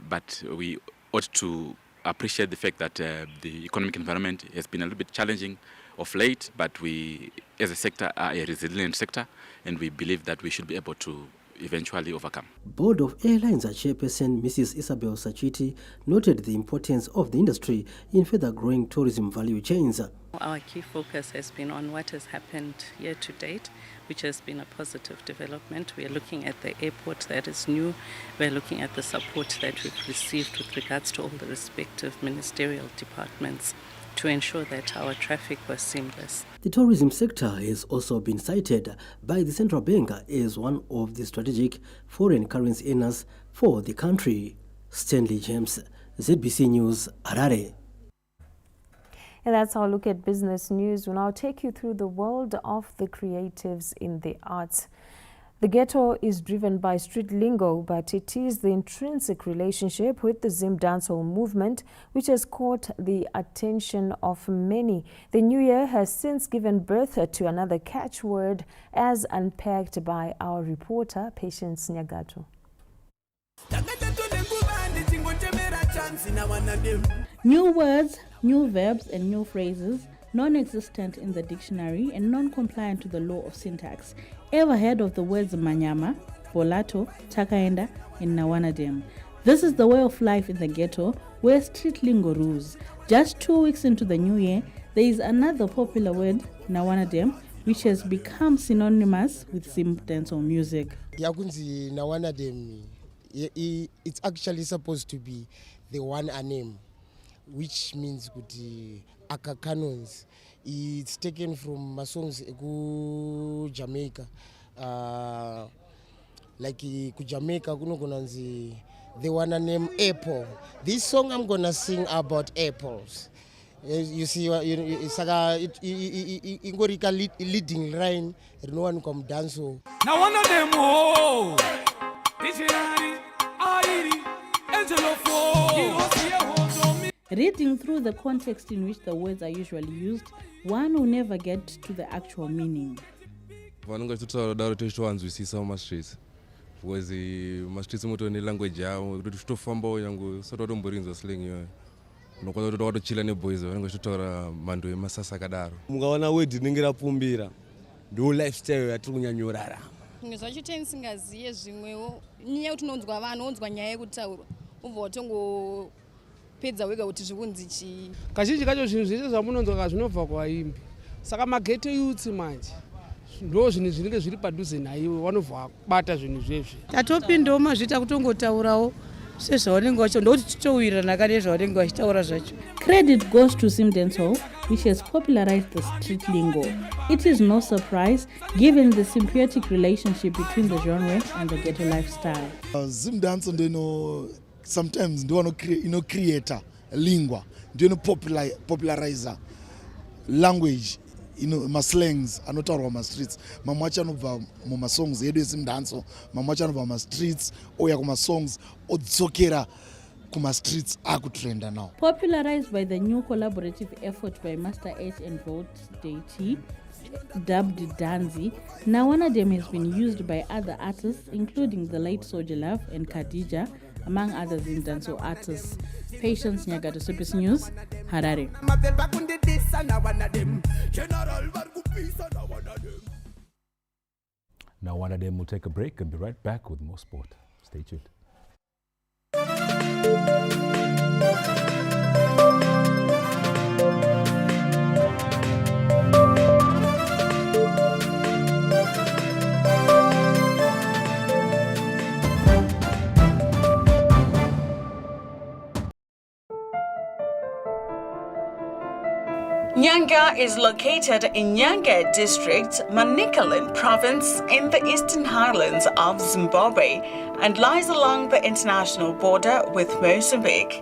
Speaker 8: but we ought to appreciate the fact that the economic environment has been a little bit challenging of late, but we as a sector are a resilient sector, and we believe that we should be able to eventually overcome.
Speaker 4: Board of Airlines chairperson Mrs. Isabel Sachiti noted the importance of the industry in further growing tourism value chains.
Speaker 10: Our key focus has been on what has happened year to date, which has been a positive development. We are looking at the airport that is new. We are looking at the support that we've received with regards to all the respective ministerial departments to ensure that our traffic was seamless.
Speaker 4: The tourism sector has also been cited by the central bank as one of the strategic foreign currency earners for the country. Stanley James, ZBC News, Harare.
Speaker 2: And that's our look at business news. We'll now take you through the world of the creatives in the arts. The ghetto is driven by street lingo, but it is the intrinsic relationship with the Zim dancehall movement which has caught the attention of many. The new year has since given birth to another catchword, as unpacked by our reporter, Patience Nyagato.
Speaker 21: New words, new verbs and new phrases, non-existent in the dictionary and non-compliant to the law of syntax. Ever heard of the words Manyama, Bolato, Takaenda and Nawanadem? This is the way of life in the ghetto, where street lingo rules. Just 2 weeks into the new year, there is another popular word, Nawanadem, which has become synonymous with Zim dancehall music.
Speaker 22: Yakunzi Nawanadem, it's actually supposed to be the one name, which means Akakanons. It's taken from my songs go Jamaica. Like Jamaica, they wanna name apple. This song I'm gonna sing about apples. You see, it's a leading line. No one come dance.
Speaker 23: Now one of them, oh,
Speaker 21: reading through the context in which the words are usually used, one will never get to the actual meaning.
Speaker 24: Vanonga tutsaura tichitowanzwisisa mumastreets because mastreets motone language yavo kuti titofamba yangu sota tomborinzwa slang iyoyo unokwanisa kuti watochila neboys vanenge vachitotaura mhando yemasasa akadaro.
Speaker 28: Mungaona word inenge rapfumbira ndo lifestyle yatiri kunyanyorarama.
Speaker 29: Zvimwe zvacho tenisingaziye zvimwewo nyaya kuti unonzwa vanhu onzwa nyaya yekutaurwa ubva watongopedza wega kuti zvikunzi chii.
Speaker 28: Kazhinji kacho zvinhu zvese zvamunonzwa zvinobva kwaimbi, saka mageto youth manje ndo zvinhu zvinenge zviri padhuze naiwe vanobva kubata zvinhu zvezvi.
Speaker 21: Tatopindawo mazvita kutongotaurawo sezvavanenge vacho ndokuti titowirirana kane zvavanenge vachitaura zvacho. Credit goes to Zim dancehall, which has popularized the street lingo. It is no surprise given the symbiotic relationship between the genre and the ghetto lifestyle.
Speaker 27: Zim dancehall sometimes do creator lingua, do popularizer language, slangs anotaurwa mastreets. Mamwe acho anobva mumasongs edu eZim dancehall, mamwe acho anobva mastreets ouya kumasongs odzokera
Speaker 22: kuma-streets akutrenda now.
Speaker 21: Popularized by the new collaborative effort by Master H and Vote Deity, dubbed Danzi, Nawanadem has been used by other artists, including the late Soja Love and Khadija, among others in dancehall artists. Patience Nyagato, Super News, Harare.
Speaker 1: Now, one of them will take a break and be right back with more sport. Stay tuned.
Speaker 3: Nyanga is located in Nyanga District, Manicaland Province in the Eastern Highlands of Zimbabwe and lies along the international border with Mozambique.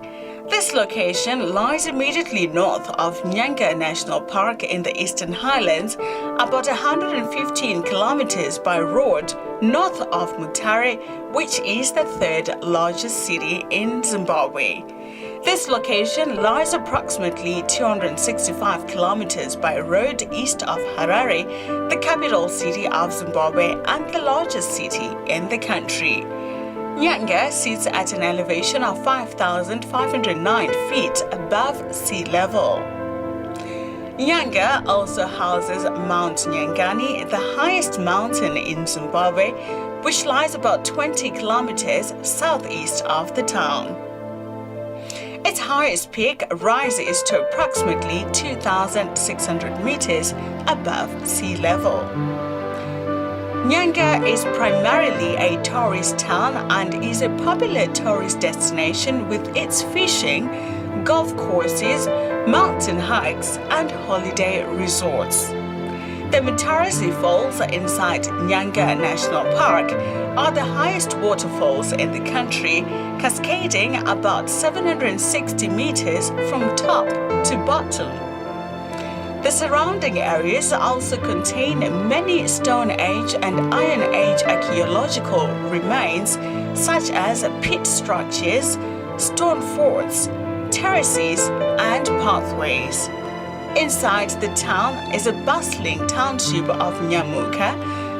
Speaker 3: This location lies immediately north of Nyanga National Park in the Eastern Highlands, about 115 kilometers by road north of Mutare, which is the third largest city in Zimbabwe. This location lies approximately 265 kilometers by road east of Harare, the capital city of Zimbabwe and the largest city in the country. Nyanga sits at an elevation of 5,509 feet above sea level. Nyanga also houses Mount Nyangani, the highest mountain in Zimbabwe, which lies about 20 kilometers southeast of the town. Its highest peak rises to approximately 2,600 meters above sea level. Nyanga is primarily a tourist town and is a popular tourist destination with its fishing, golf courses, mountain hikes, and holiday resorts. The Mutare Falls inside Nyanga National Park are the highest waterfalls in the country, cascading about 760 meters from top to bottom. The surrounding areas also contain many Stone Age and Iron Age archaeological remains, such as pit structures, stone forts, terraces, and pathways. Inside the town is a bustling township of Nyamuka,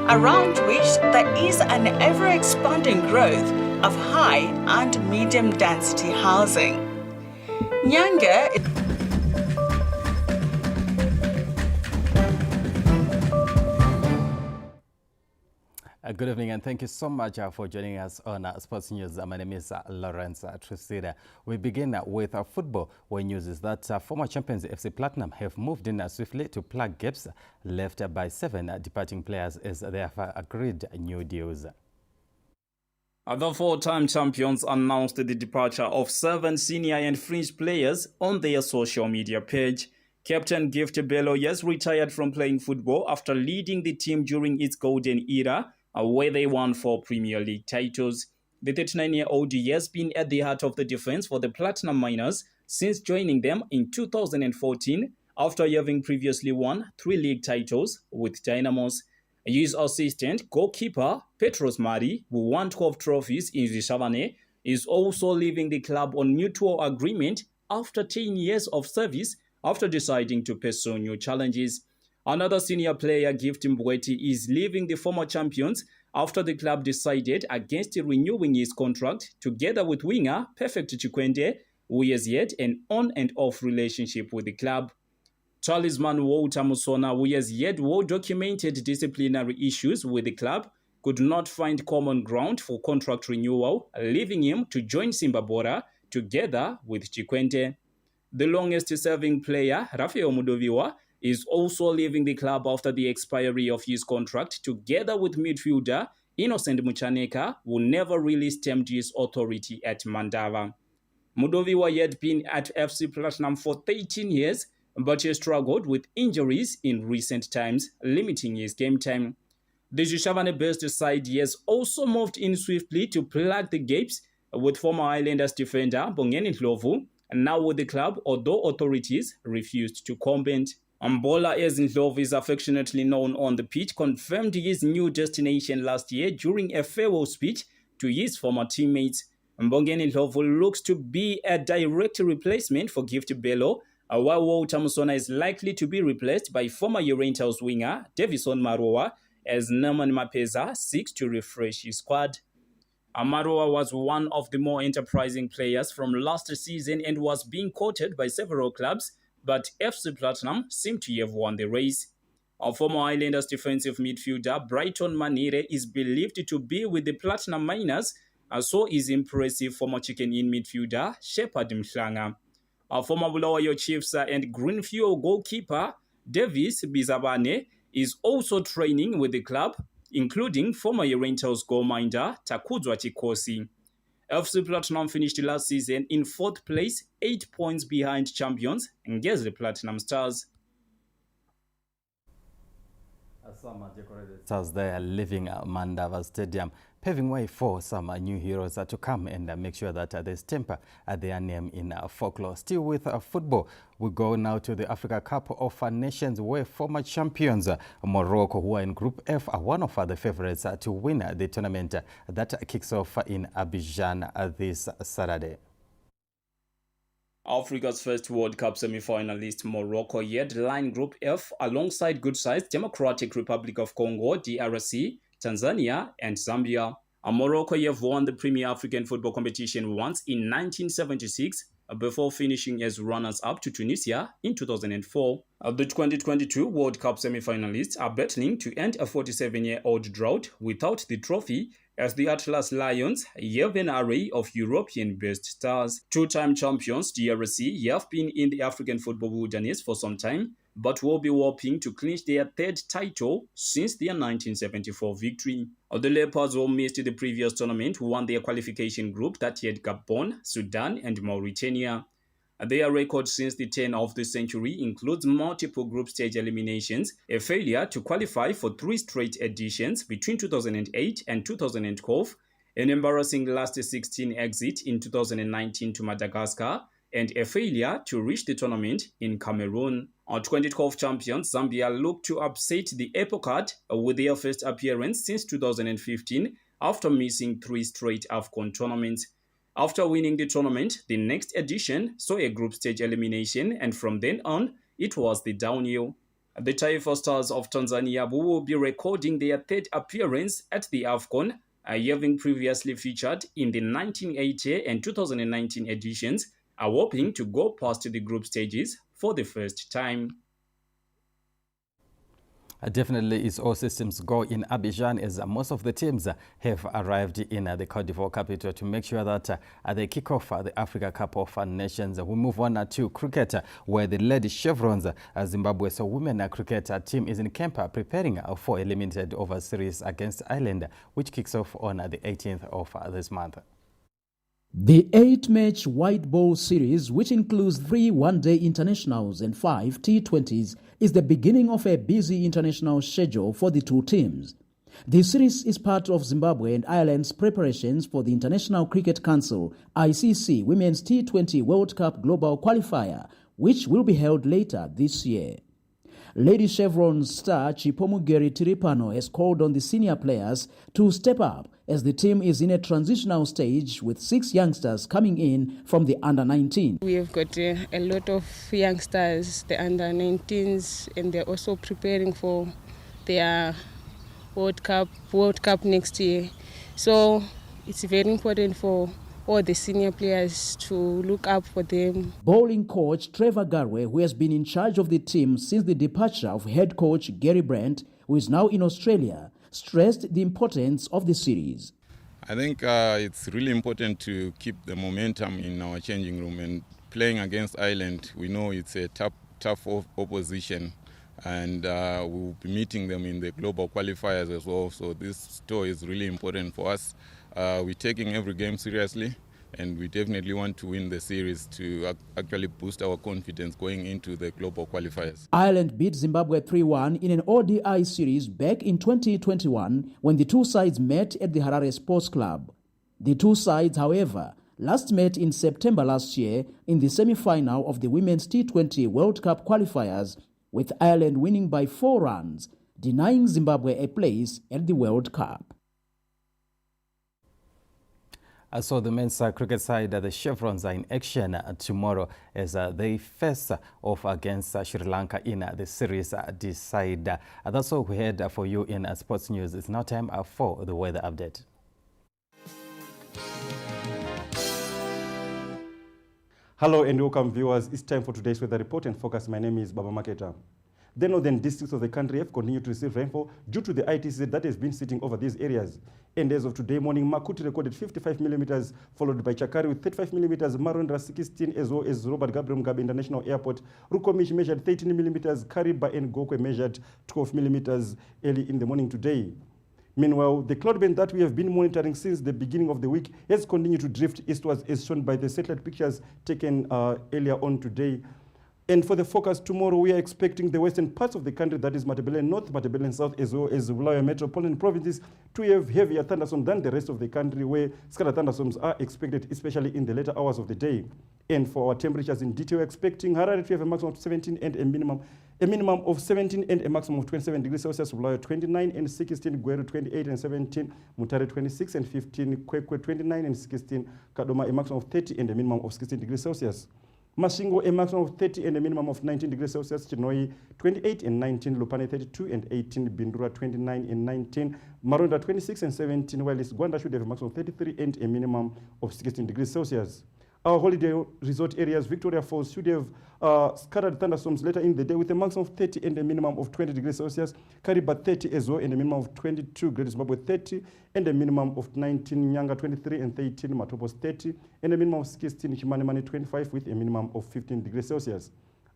Speaker 3: around which there is an ever-expanding growth of high and medium-density housing. Nyanga
Speaker 5: Good evening and thank you so much for joining us on Sports News. My name is Lawrence Trusida. We begin with football, where news is that former champions FC Platinum have moved in swiftly to plug gaps left by 7 departing players as they have agreed new deals.
Speaker 6: The four-time champions announced the departure of 7 senior and fringe players on their social media page. Captain Gift Bello has retired from playing football after leading the team during its golden era, where they won 4 Premier League titles. The 39-year-old has been at the heart of the defense for the Platinum Miners since joining them in 2014, after having previously won 3 league titles with Dynamos. His assistant, goalkeeper Petros Mari, who won 12 trophies in Rishavane, is also leaving the club on mutual agreement after 10 years of service after deciding to pursue new challenges. Another senior player, Gift Mbweti, is leaving the former champions after the club decided against renewing his contract together with winger Perfect Chikwende, who has yet an on and off relationship with the club. Talisman Walter Musona, who has yet well-documented disciplinary issues with the club, could not find common ground for contract renewal, leaving him to join Simba Bora together with Chikwende. The longest-serving player, Rafael Mudoviwa, is also leaving the club after the expiry of his contract together with midfielder Innocent Muchaneka, who never really stemmed his authority at Mandava. Mudoviwa had been at FC Platinum for 13 years, but he struggled with injuries in recent times, limiting his game time. The Rishavane-based side has also moved in swiftly to plug the gaps with former Islanders defender Bongeni Ndlovu, now with the club, although authorities refused to comment. Mbola, as Ndlovu is affectionately known on the pitch, confirmed his new destination last year during a farewell speech to his former teammates. Mbongeni Ndlovu looks to be a direct replacement for Gift Bello, while Walter Musona is likely to be replaced by former Orientals winger Davison Maroa as Norman Mapeza seeks to refresh his squad. Maroa was one of the more enterprising players from last season and was being courted by several clubs, but FC Platinum seemed to have won the race. Our former Islanders defensive midfielder Brighton Manire is believed to be with the Platinum Miners, so is impressive former Chicken Inn midfielder Shepard Mhlanga. Our former Bulawayo Chiefs and Greenfield goalkeeper Davis Bizabane is also training with the club, including former Orientals goalminder Takuzwa Chikosi. FC Platinum finished last season in 4th place, 8 points behind champions Ngeze Platinum Stars.
Speaker 5: Some decorated stars there leaving Mandava Stadium, paving way for some new heroes to come and make sure that they stamp their name in folklore. Still with football, we go now to the Africa Cup of Nations, where former champions Morocco, who are in Group F, are one of the favorites to win the tournament that kicks off in Abidjan this Saturday.
Speaker 6: Africa's first World Cup semi-finalist Morocco headline Group F alongside good-sized Democratic Republic of Congo, DRC, Tanzania and Zambia. Morocco have won the Premier African Football Competition once in 1976 before finishing as runners-up to Tunisia in 2004. The 2022 World Cup semi-finalists are battling to end a 47-year-old drought without the trophy, as the Atlas Lions have an array of European-based stars. Two-time champions DRC have been in the African football wilderness for some time, but will be hoping to clinch their 3rd title since their 1974 victory. The Leopards, who missed the previous tournament, won their qualification group that had Gabon, Sudan and Mauritania. Their record since the turn of the century includes multiple group stage eliminations, a failure to qualify for 3 straight editions between 2008 and 2012, an embarrassing last 16 exit in 2019 to Madagascar, and a failure to reach the tournament in Cameroon. Our 2012 champions Zambia look to upset the apple cart with their first appearance since 2015 after missing 3 straight AFCON tournaments. After winning the tournament, the next edition saw a group stage elimination, and from then on, it was the downhill. The Taifa Stars of Tanzania, who will be recording their 3rd appearance at the AFCON, having previously featured in the 1980 and 2019 editions, are hoping to go past the group stages for the first time.
Speaker 5: Definitely is all systems go in Abidjan, as most of the teams have arrived in the Côte d'Ivoire capital to make sure that they kick off the Africa Cup of Nations. We move on to cricket, where the Lady Chevrons Zimbabwe's women cricket team is in camp preparing for a limited over series against Ireland, which kicks off on the 18th of this month.
Speaker 11: The 8-match white ball series, which includes 3 one-day internationals and 5 T20s, is the beginning of a busy international schedule for the two teams. The series is part of Zimbabwe and Ireland's preparations for the International Cricket Council (ICC) Women's T20 World Cup Global Qualifier, which will be held later this year. Lady Chevron's star Chipomugeri Tiripano has called on the senior players to step up as the team is in a transitional stage with 6 youngsters coming in from the under-19.
Speaker 12: We have got a lot of youngsters, the under-19s, and they're also preparing for their World Cup next year. So it's very important for all the senior players to look up for them. Bowling coach Trevor Garwe, who has been in charge of the team since the departure of head coach Gary Brent, who is now in Australia, stressed the importance of the series.
Speaker 13: I think it's really important to keep the momentum in our changing room, and playing against Ireland, we know it's a tough opposition, and we'll be meeting them in the global qualifiers as well. So this tour is really important for us. We're taking every game seriously, and we definitely want to win the series to actually boost our confidence going into the global qualifiers.
Speaker 11: Ireland beat Zimbabwe 3-1 in an ODI series back in 2021 when the two sides met at the Harare Sports Club. The two sides, however, last met in September last year in the semi-final of the Women's T20 World Cup qualifiers, with Ireland winning by 4 runs, denying Zimbabwe a place at the World Cup.
Speaker 5: So the men's cricket side, the Chevrons, are in action tomorrow as they face off against Sri Lanka in the series decider. That's all we had for you in sports news. It's now time for the weather update.
Speaker 14: Hello and welcome viewers. It's time for today's weather report and focus. My name is Baba Maketa. The northern districts of the country have continued to receive rainfall due to the ITC that has been sitting over these areas. And as of today morning, Makuti recorded 55 millimeters, followed by Chakari with 35 millimeters, Marondra 16, as well as Robert Gabriel Mugabe International Airport. Rukomish measured 13 millimeters, Kariba and Gokwe measured 12 millimeters early in the morning today. Meanwhile, the cloud band that we have been monitoring since the beginning of the week has continued to drift eastwards, as shown by the satellite pictures taken earlier on today. And for the forecast tomorrow, we are expecting the western parts of the country, that is Matabele North, Matabele South, as well as Bulawayo metropolitan provinces, to have heavier thunderstorms than the rest of the country, where scattered thunderstorms are expected, especially in the later hours of the day. And for our temperatures in detail, we're expecting Harare to have a maximum of 17 and a minimum of 17 and a maximum of 27 degrees Celsius, Bulawayo 29 and 16, Gweru 28 and 17, Mutare 26 and 15, Kwekwe 29 and 16, Kadoma a maximum of 30 and a minimum of 16 degrees Celsius. Mashingo a maximum of 30 and a minimum of 19 degrees Celsius, Chinoi 28 and 19, Lupane 32 and 18, Bindura 29 and 19, Maronda 26 and 17, while Gwanda should have a maximum of 33 and a minimum of 16 degrees Celsius. Our holiday resort areas, Victoria Falls, should have scattered thunderstorms later in the day with a maximum of 30 and a minimum of 20 degrees Celsius. Kariba 30 as well and a minimum of 22. Great Zimbabwe 30 and a minimum of 19. Nyanga 23 and 13. Matopos 30 and a minimum of 16. Chimanimani 25 with a minimum of 15 degrees Celsius.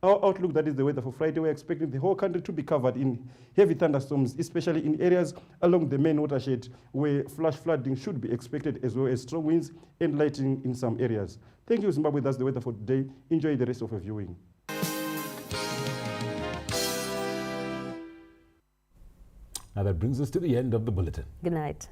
Speaker 14: Our outlook, that is the weather for Friday, we're expecting the whole country to be covered in heavy thunderstorms, especially in areas along the main watershed where flash flooding should be expected, as well as strong winds and lightning in some areas. Thank you, Zimbabwe. That's the weather for today. Enjoy the rest of your viewing.
Speaker 1: Now that brings us to the end of the bulletin.
Speaker 2: Good night.